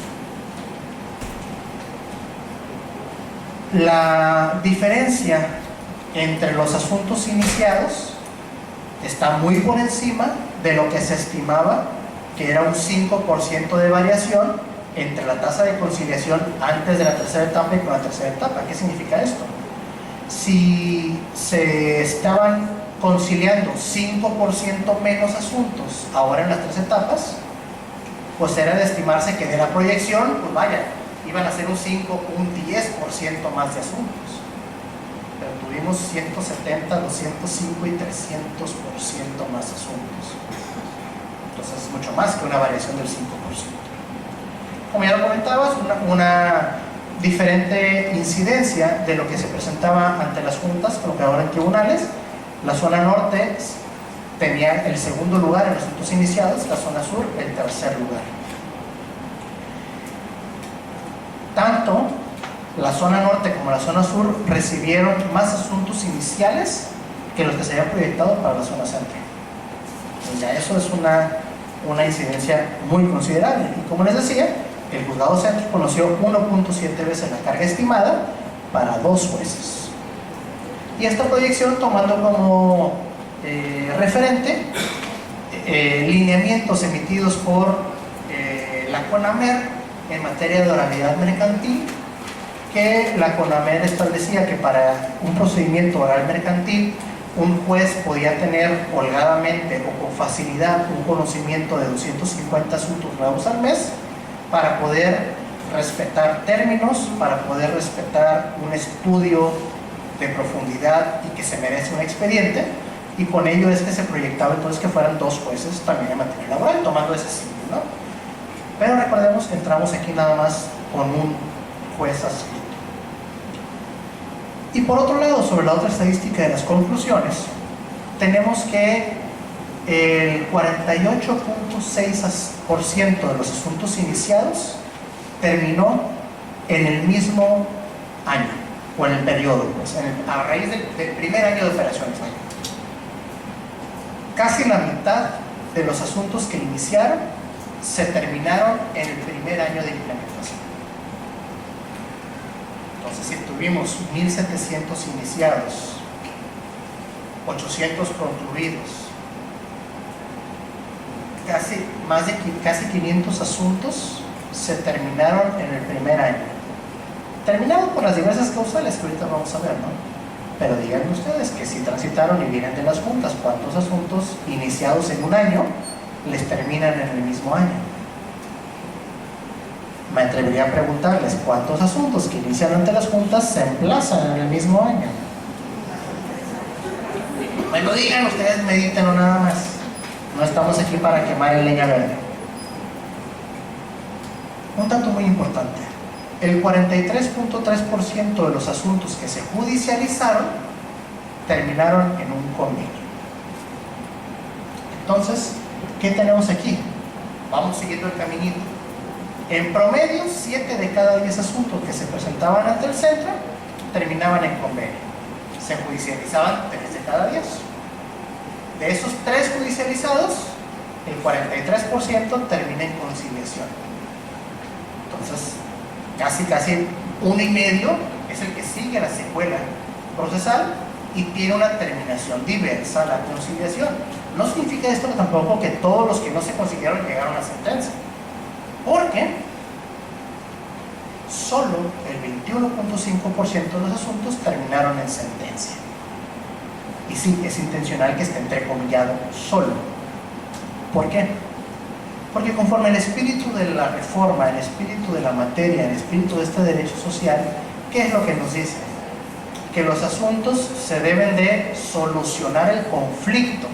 La diferencia entre los asuntos iniciados está muy por encima de lo que se estimaba, que era un 5% de variación entre la tasa de conciliación antes de la tercera etapa y con la tercera etapa. ¿Qué significa esto? Si se estaban conciliando 5% menos asuntos ahora en las tres etapas, pues era de estimarse que de la proyección, pues vaya, iban a ser un 5, un 10% más de asuntos. Pero tuvimos 170, 205 y 300% más asuntos. Entonces es mucho más que una variación del 5%. Como ya lo comentabas, una diferente incidencia de lo que se presentaba ante las juntas, con lo que ahora en tribunales. La zona norte tenía el segundo lugar en los asuntos iniciados, la zona sur el tercer lugar. Tanto la zona norte como la zona sur recibieron más asuntos iniciales que los que se habían proyectado para la zona centro. Entonces ya eso es una incidencia muy considerable. Y como les decía, el juzgado centro conoció 1.7 veces la carga estimada para 2 jueces. Y esta proyección tomando como referente lineamientos emitidos por la CONAMER en materia de oralidad mercantil, que la CONAMER establecía que para un procedimiento oral mercantil un juez podía tener holgadamente o con facilidad un conocimiento de 250 asuntos nuevos al mes para poder respetar términos, para poder respetar un estudio de profundidad y que se merece un expediente, y con ello es que se proyectaba entonces que fueran 2 jueces también en materia laboral, tomando ese símbolo, ¿no? Pero recordemos que entramos aquí nada más con un juez adscrito. Y por otro lado, sobre la otra estadística de las conclusiones, tenemos que el 48.6% de los asuntos iniciados terminó en el mismo año, o en el periodo, pues, a raíz del primer año de operaciones. Casi la mitad de los asuntos que iniciaron se terminaron en el primer año de implementación. Entonces, si tuvimos 1.700 iniciados, 800 concluidos, casi 500 asuntos se terminaron en el primer año. Terminado por las diversas causales que ahorita vamos a ver, ¿no? Pero díganme ustedes que si transitaron y vienen de las juntas, ¿cuántos asuntos iniciados en un año les terminan en el mismo año? Me atrevería a preguntarles cuántos asuntos que inician ante las juntas se emplazan en el mismo año. Bueno, digan ustedes, medítenlo nada más. No estamos aquí para quemar el leña verde. Un dato muy importante: el 43.3% de los asuntos que se judicializaron terminaron en un convenio. Entonces, ¿qué tenemos aquí? Vamos siguiendo el caminito. En promedio, 7 de cada 10 asuntos que se presentaban ante el centro terminaban en convenio. Se judicializaban 3 de cada 10. De esos 3 judicializados, el 43% termina en conciliación. Entonces, casi 1,5 es el que sigue la secuela procesal y tiene una terminación diversa a la conciliación. No significa esto tampoco que todos los que no se conciliaron llegaron a sentencia, porque solo el 21.5% de los asuntos terminaron en sentencia. Y sí, es intencional que esté entrecomillado solo. ¿Por qué? Porque conforme el espíritu de la reforma, el espíritu de la materia, el espíritu de este derecho social, ¿qué es lo que nos dice? Que los asuntos se deben de solucionar el conflicto.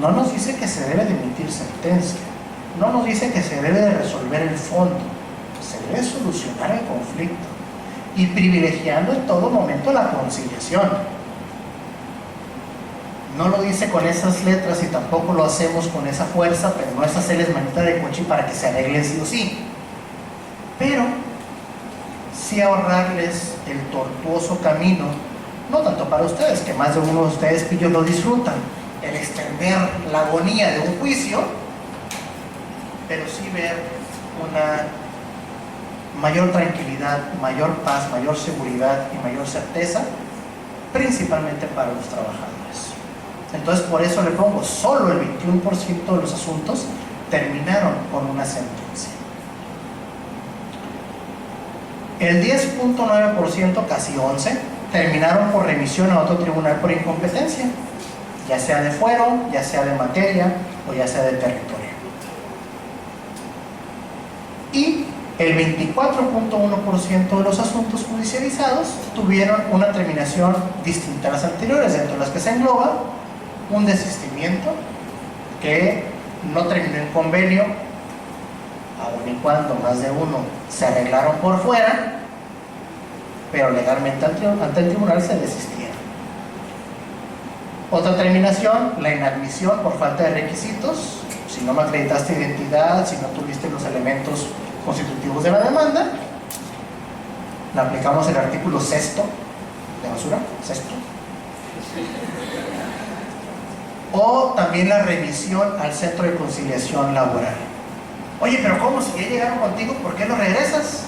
No nos dice que se debe de emitir sentencia. No nos dice que se debe de resolver el fondo. Se debe solucionar el conflicto. y privilegiando en todo momento la conciliación. No lo dice con esas letras y tampoco lo hacemos con esa fuerza, pero no es hacerles manita de coche para que se arreglen sí o sí. Pero sí ahorrarles el tortuoso camino, no tanto para ustedes, que más de uno de ustedes pillos lo disfrutan, el extender la agonía de un juicio, pero sí ver una mayor tranquilidad, mayor paz, mayor seguridad y mayor certeza, principalmente para los trabajadores. Entonces, por eso le pongo, solo el 21% de los asuntos terminaron con una sentencia. El 10.9%, casi 11%, terminaron por remisión a otro tribunal por incompetencia, ya sea de fuero, ya sea de materia o ya sea de territorio. Y el 24.1% de los asuntos judicializados tuvieron una terminación distinta a las anteriores, dentro de las que se engloba un desistimiento que no terminó en convenio, aun y cuando más de uno se arreglaron por fuera, pero legalmente ante el tribunal se desistieron. Otra terminación, la inadmisión por falta de requisitos. Si no me acreditaste identidad, si no tuviste los elementos constitutivos de la demanda, le aplicamos el artículo 6 de basura, 6. O también la remisión al centro de conciliación laboral. Oye, pero ¿cómo? Si ya llegaron contigo, ¿por qué los regresas?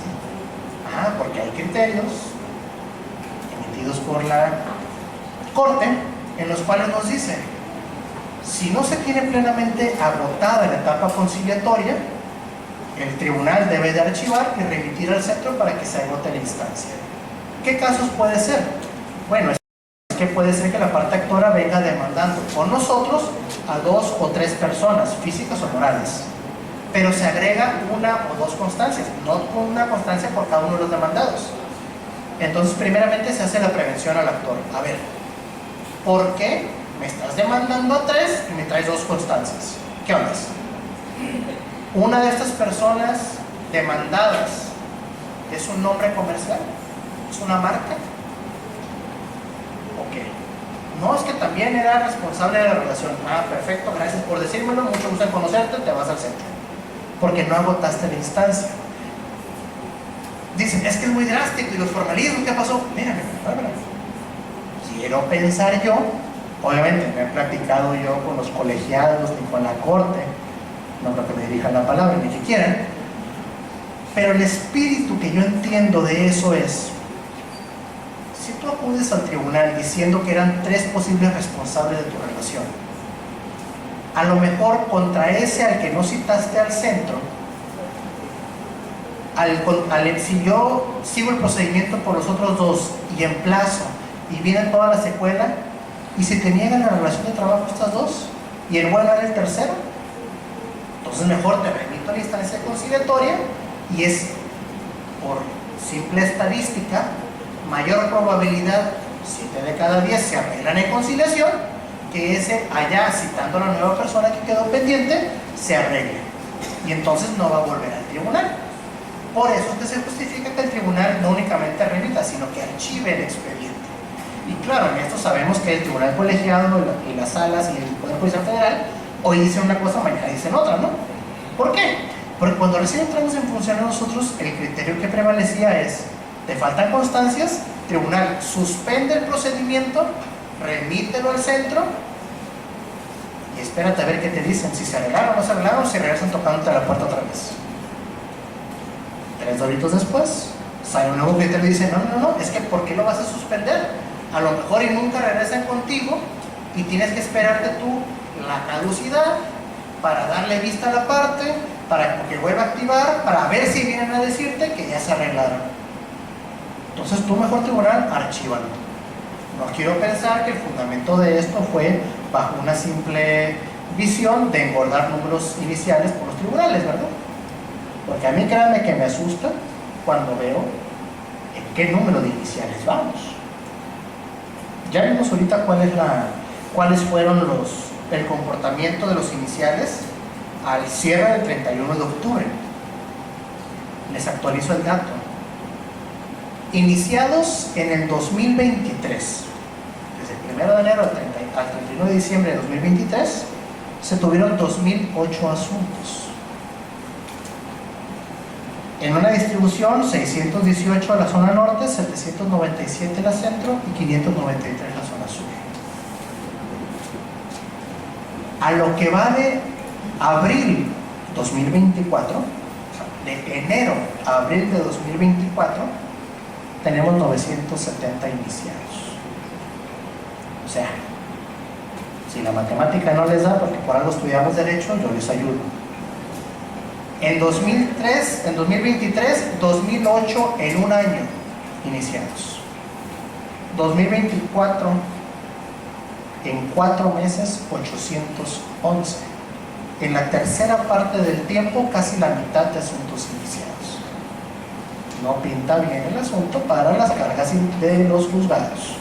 Ah, porque hay criterios emitidos por la Corte en los cuales nos dicen, si no se tiene plenamente agotada la etapa conciliatoria, el tribunal debe de archivar y remitir al centro para que se agote la instancia. ¿Qué casos puede ser? Bueno, es que puede ser que la parte actora venga demandando con nosotros a 2 o 3 personas, físicas o morales, pero se agrega 1 o 2 constancias, no una constancia por cada uno de los demandados. Entonces, primeramente se hace la prevención al actor. A ver, ¿por qué me estás demandando a 3 y me traes 2 constancias? ¿Qué onda? Una de estas personas demandadas es un nombre comercial, es una marca. Ok. No, es que también era responsable de la relación. Ah, perfecto, gracias por decírmelo, mucho gusto en conocerte, te vas al centro. Porque no agotaste la instancia. Dicen, es que es muy drástico y los formalismos, ¿qué pasó? Mírame, quiero pensar yo, obviamente no he platicado yo con los colegiados ni con la Corte, no creo que me dirijan la palabra ni que quieran, pero el espíritu que yo entiendo de eso es, si tú acudes al tribunal diciendo que eran 3 posibles responsables de tu relación, a lo mejor contra ese al que no citaste al centro, si yo sigo el procedimiento por los otros 2 y emplazo y viene toda la secuela, y si te niegan la relación de trabajo estas 2 y el bueno era el tercero, entonces mejor te remito a la instancia conciliatoria y es por simple estadística mayor probabilidad, 7 de cada 10 se arreglan en conciliación, que ese allá citando a la nueva persona que quedó pendiente se arregle y entonces no va a volver al tribunal. Por eso es que se justifica que el tribunal no únicamente remita, sino que archive el expediente. Y claro, en esto sabemos que el tribunal colegiado y las salas y el Poder Judicial Federal hoy dicen una cosa, mañana dicen otra, ¿no? ¿Por qué? Porque cuando recién entramos en función nosotros, el criterio que prevalecía es, te faltan constancias, tribunal suspende el procedimiento, remítelo al centro y espérate a ver qué te dicen, si se arreglaron o no se arreglaron, si regresan tocándote la puerta otra vez. 3 doritos después, sale un nuevo criterio y dice, no, es que ¿por qué lo vas a suspender? A lo mejor y nunca regresan contigo y tienes que esperarte tú la caducidad para darle vista a la parte, para que vuelva a activar, para ver si vienen a decirte que ya se arreglaron. Entonces tú, mejor tribunal, archívalo. No quiero pensar que el fundamento de esto fue bajo una simple visión de engordar números iniciales por los tribunales, ¿verdad? Porque a mí créanme que me asusta cuando veo en qué número de iniciales vamos. Ya vimos ahorita cuáles fueron el comportamiento de los iniciales al cierre del 31 de octubre. Les actualizo el dato. Iniciados en el 2023, desde el 1 de enero al 31 de diciembre de 2023, se tuvieron 2.008 asuntos. En una distribución, 618 a la zona norte, 797 a la centro y 593 a la zona sur. A lo que va de abril 2024, de enero a abril de 2024, tenemos 970 iniciados. O sea, si la matemática no les da, porque por algo estudiamos Derecho, yo les ayudo. En 2023, 2008 en un año iniciados. 2024, en 4 meses, 811. En la tercera parte del tiempo, casi la mitad de asuntos iniciados. No pinta bien el asunto para las cargas de los juzgados.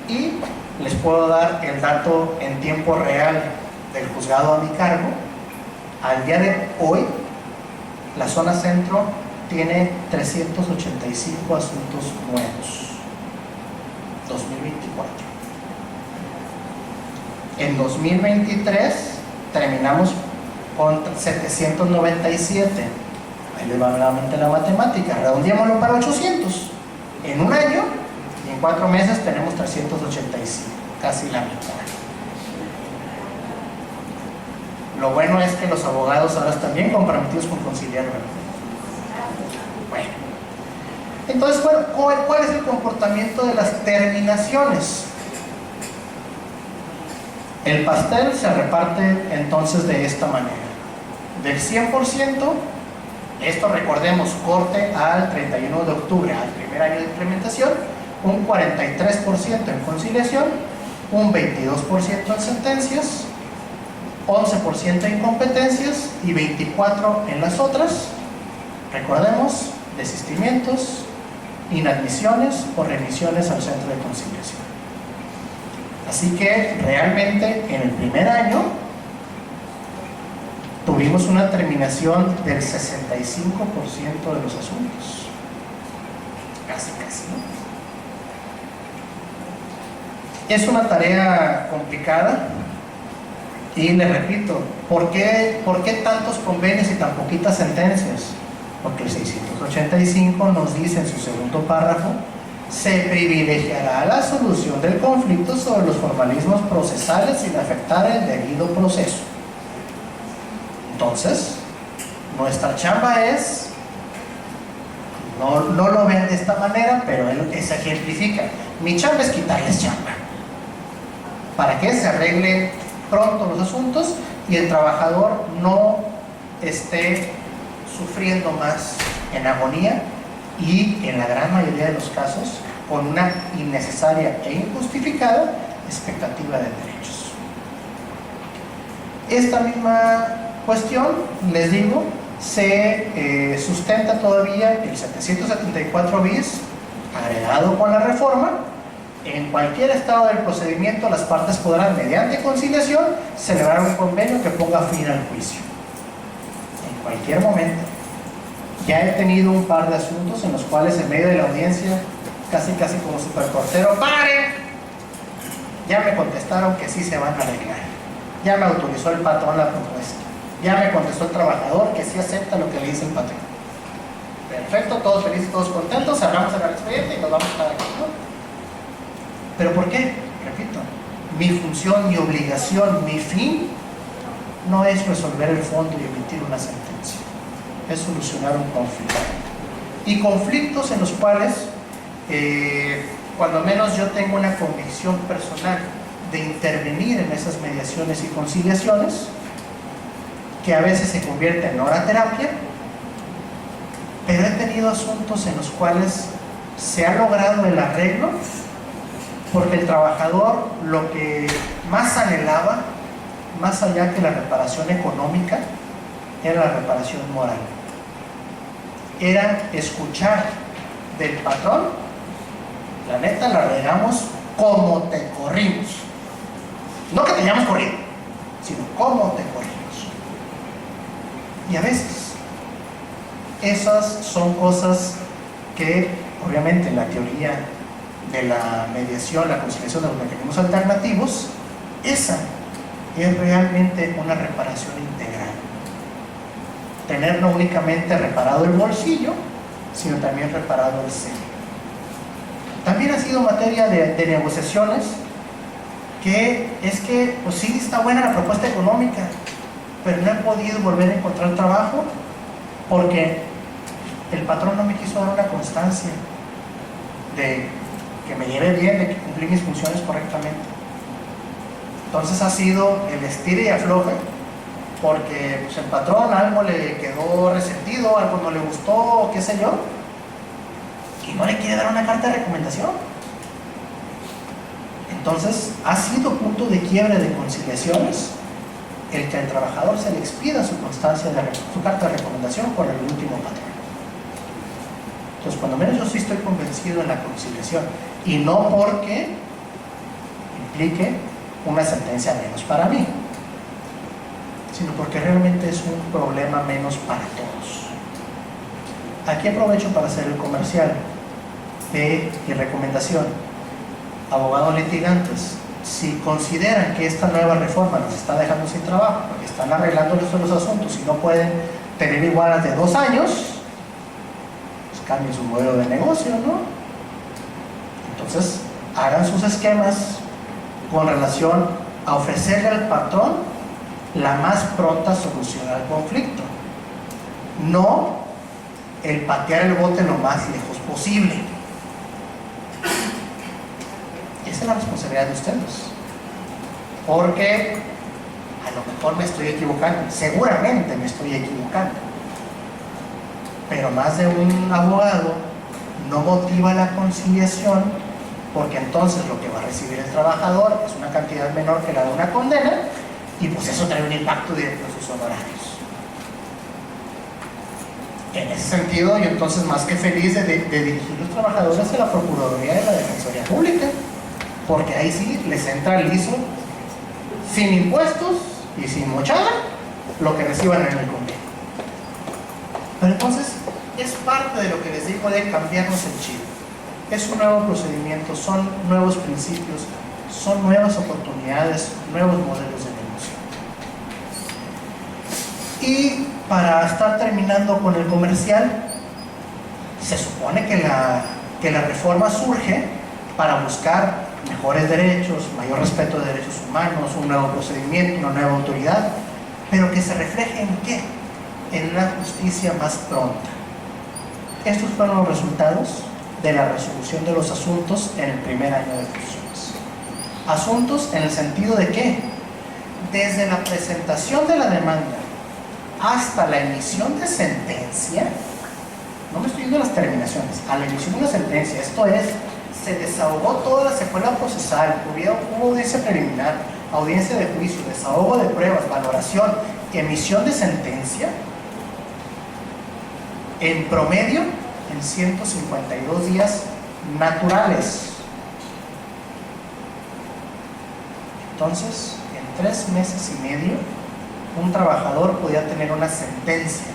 Y les puedo dar el dato en tiempo real del juzgado a mi cargo. Al día de hoy, la zona centro tiene 385 asuntos nuevos. 2024. En 2023 terminamos con 797. Ahí les va nuevamente la matemática. Redondeémoslo para 800. En un año y en 4 meses tenemos 385, casi la mitad. Lo bueno es que los abogados ahora están bien comprometidos con conciliar, ¿verdad? Bueno. Entonces, ¿cuál es el comportamiento de las terminaciones? El pastel se reparte entonces de esta manera. Del 100%, esto recordemos, corte al 31 de octubre, al primer año de implementación, un 43% en conciliación, un 22% en sentencias, 11% en competencias y 24% en las otras. Recordemos, desistimientos, inadmisiones o remisiones al centro de conciliación. Así que realmente en el primer año tuvimos una terminación del 65% de los asuntos. Casi, ¿no? Es una tarea complicada y les repito, ¿por qué tantos convenios y tan poquitas sentencias? Porque el 685 nos dice en su segundo párrafo: se privilegiará la solución del conflicto sobre los formalismos procesales sin afectar el debido proceso. Entonces, nuestra chamba es, no lo ven de esta manera, pero él se ejemplifica. Mi chamba es quitarles chamba, para que se arreglen pronto los asuntos y el trabajador no esté sufriendo más en agonía y, en la gran mayoría de los casos, con una innecesaria e injustificada expectativa de derechos. Esta misma cuestión, les digo, se sustenta todavía el 774 bis, agregado con la reforma. En cualquier estado del procedimiento, las partes podrán, mediante conciliación, celebrar un convenio que ponga fin al juicio. En cualquier momento. Ya he tenido un par de asuntos en los cuales, en medio de la audiencia, casi como superportero, ¡paren! Ya me contestaron que sí se van a arreglar. Ya me autorizó el patrón la propuesta. Ya me contestó el trabajador que sí acepta lo que le dice el patrón. Perfecto, todos felices, todos contentos, cerramos el expediente y nos vamos cada quien, ¿no? ¿Pero por qué? Repito, mi función, mi obligación, mi fin no es resolver el fondo y emitir una sentencia, es solucionar un conflicto. Y conflictos en los cuales, cuando menos yo tengo una convicción personal de intervenir en esas mediaciones y conciliaciones, que a veces se convierte en hora-terapia, pero he tenido asuntos en los cuales se ha logrado el arreglo porque el trabajador lo que más anhelaba, más allá que la reparación económica, era la reparación moral. Era escuchar del patrón: la neta, la regamos como te corrimos. No que te hayamos corrido, sino cómo te corrimos. Y a veces Esas son cosas que, obviamente, en la teoría de la mediación, la conciliación de los mecanismos alternativos, esa es realmente una reparación integral. Tener no únicamente reparado el bolsillo, sino también reparado el ser. También ha sido materia de negociaciones que es que, pues sí, está buena la propuesta económica, pero no he podido volver a encontrar trabajo porque el patrón no me quiso dar una constancia de que me lleve bien, de que cumplí mis funciones correctamente. Entonces ha sido el estire y afloje, porque pues, el patrón algo le quedó resentido, algo no le gustó, qué sé yo, y no le quiere dar una carta de recomendación. Entonces ha sido punto de quiebre de conciliaciones el que al trabajador se le expida su constancia, su carta de recomendación por el último patrón. Entonces, cuando menos yo sí estoy convencido en la conciliación, y no porque implique una sentencia menos para mí, sino porque realmente es un problema menos para todos. Aquí aprovecho para hacer el comercial y recomendación. Abogados litigantes, si consideran que esta nueva reforma nos está dejando sin trabajo, porque están arreglando los asuntos y no pueden tener igualas de 2 años, pues cambien su modelo de negocio, ¿no? Entonces, hagan sus esquemas con relación a ofrecerle al patrón la más pronta solución al conflicto, no el patear el bote lo más lejos posible. Esa es la responsabilidad de ustedes, porque a lo mejor me estoy equivocando, seguramente me estoy equivocando, pero más de un abogado no motiva la conciliación, porque entonces lo que va a recibir el trabajador es una cantidad menor que la de una condena, y pues eso trae un impacto directo en sus honorarios. En ese sentido, yo entonces más que feliz de dirigir los trabajadores a la Procuraduría de la Defensoría Pública, porque ahí sí les entra liso, sin impuestos y sin mochada, lo que reciban en el convenio. Pero entonces es parte de lo que les digo de cambiarnos el chip. Es un nuevo procedimiento, son nuevos principios, son nuevas oportunidades, nuevos modelos de negocio. Y para estar terminando con el comercial, se supone que la reforma surge para buscar mejores derechos, mayor respeto de derechos humanos, un nuevo procedimiento, una nueva autoridad, pero que se refleje ¿en qué? En una justicia más pronta. Estos fueron los resultados de la resolución de los asuntos en el primer año de funciones. Asuntos en el sentido de que, desde la presentación de la demanda hasta la emisión de sentencia, no me estoy yendo a las terminaciones, a la emisión de una sentencia, esto es, se desahogó toda la secuela procesal, hubo audiencia preliminar, audiencia de juicio, desahogo de pruebas, valoración, emisión de sentencia, en promedio en 152 días naturales. Entonces, en 3 meses y medio, un trabajador podía tener una sentencia.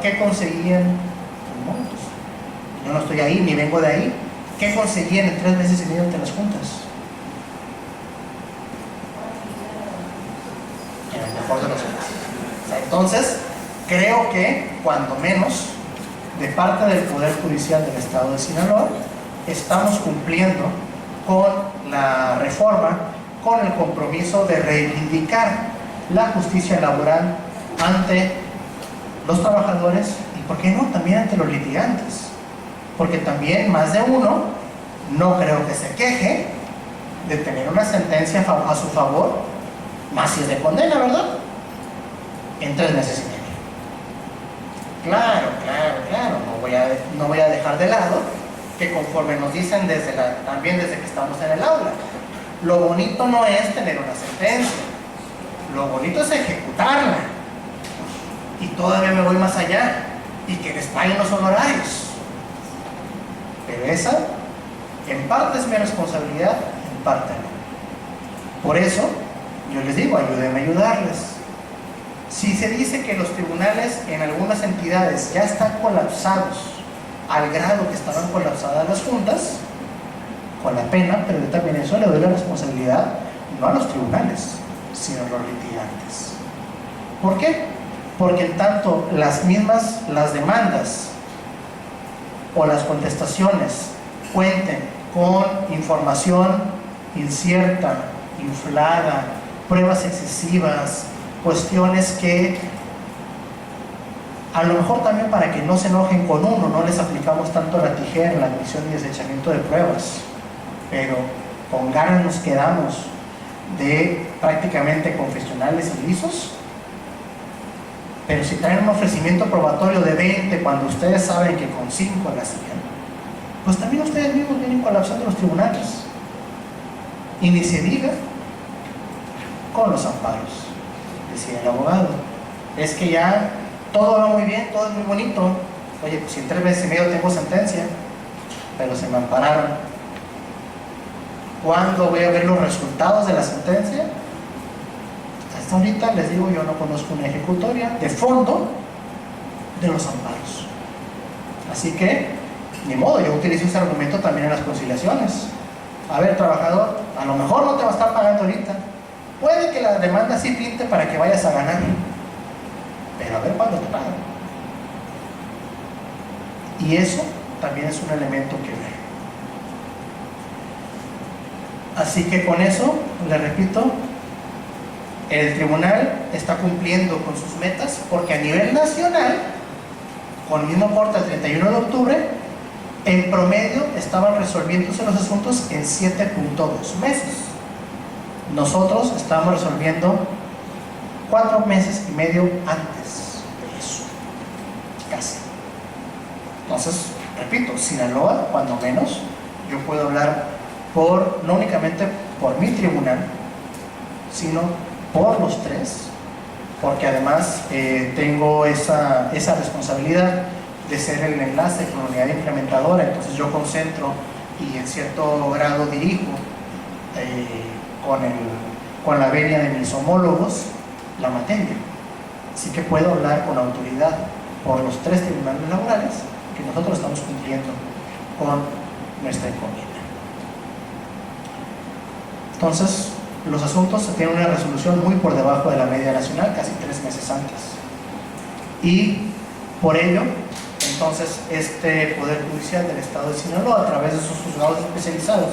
¿Qué conseguían? No, pues, yo no estoy ahí, ni vengo de ahí. ¿Qué conseguían en 3 meses y medio ante las juntas? En el mejor de los casos. O sea, entonces, creo que, cuando menos, de parte del Poder Judicial del Estado de Sinaloa, estamos cumpliendo con la reforma, con el compromiso de reivindicar la justicia laboral ante los trabajadores y, ¿por qué no?, también ante los litigantes. Porque también más de uno no creo que se queje de tener una sentencia a su favor, más si es de condena, ¿verdad?, en 3 meses y medio. Claro, no voy a dejar de lado que, conforme nos dicen también desde que estamos en el aula, lo bonito no es tener una sentencia, lo bonito es ejecutarla. Y todavía me voy más allá, y que les paguen los honorarios. Pero esa, en parte es mi responsabilidad, en parte no. Por eso, yo les digo, ayúdenme a ayudarles. Si se dice que los tribunales en algunas entidades ya están colapsados al grado que estaban colapsadas las juntas, con la pena, pero yo también eso le doy la responsabilidad no a los tribunales, sino a los litigantes. ¿Por qué? Porque en tanto las demandas o las contestaciones cuenten con información incierta, inflada, pruebas excesivas, cuestiones que a lo mejor también para que no se enojen con uno, no les aplicamos tanto la tijera en la admisión y desechamiento de pruebas, pero con ganas nos quedamos de prácticamente confesionales y lisos. Pero si traen un ofrecimiento probatorio de 20 cuando ustedes saben que con 5 la hacían, pues también ustedes mismos vienen colapsando los tribunales. Y ni se diga con los amparos. Decía el abogado, es que ya todo va muy bien, todo es muy bonito. Oye, pues si en 3 meses y medio tengo sentencia, pero se me ampararon. ¿Cuándo voy a ver los resultados de la sentencia? Hasta ahorita les digo, yo no conozco una ejecutoria de fondo de los amparos. Así que, ni modo, yo utilizo ese argumento también en las conciliaciones. A ver, trabajador, a lo mejor no te va a estar pagando ahorita. Puede que la demanda sí pinte para que vayas a ganar, pero a ver cuándo te pagan. Y eso también es un elemento que ver. Así que con eso, le repito, el tribunal está cumpliendo con sus metas, porque a nivel nacional, con el mismo corte el 31 de octubre, en promedio estaban resolviéndose los asuntos en 7.2 meses. Nosotros estábamos resolviendo 4 meses y medio antes de eso, casi. Entonces, repito, Sinaloa, cuando menos, yo puedo hablar no únicamente por mi tribunal, sino por los 3, porque además tengo esa responsabilidad de ser el enlace con la unidad implementadora. Entonces yo concentro y en cierto grado dirijo con la venia de mis homólogos la materia. Así que puedo hablar con autoridad por los 3 tribunales laborales que nosotros estamos cumpliendo con nuestra encomienda. Entonces, los asuntos tienen una resolución muy por debajo de la media nacional, casi 3 meses antes. Y por ello, entonces, este Poder Judicial del Estado de Sinaloa, a través de sus juzgados especializados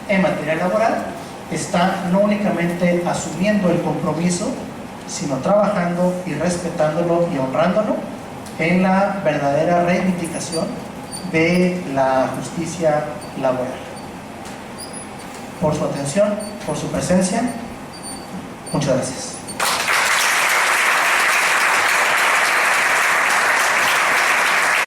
en materia laboral, está no únicamente asumiendo el compromiso, sino trabajando y respetándolo y honrándolo en la verdadera reivindicación de la justicia laboral. Por su atención, por su presencia, muchas gracias.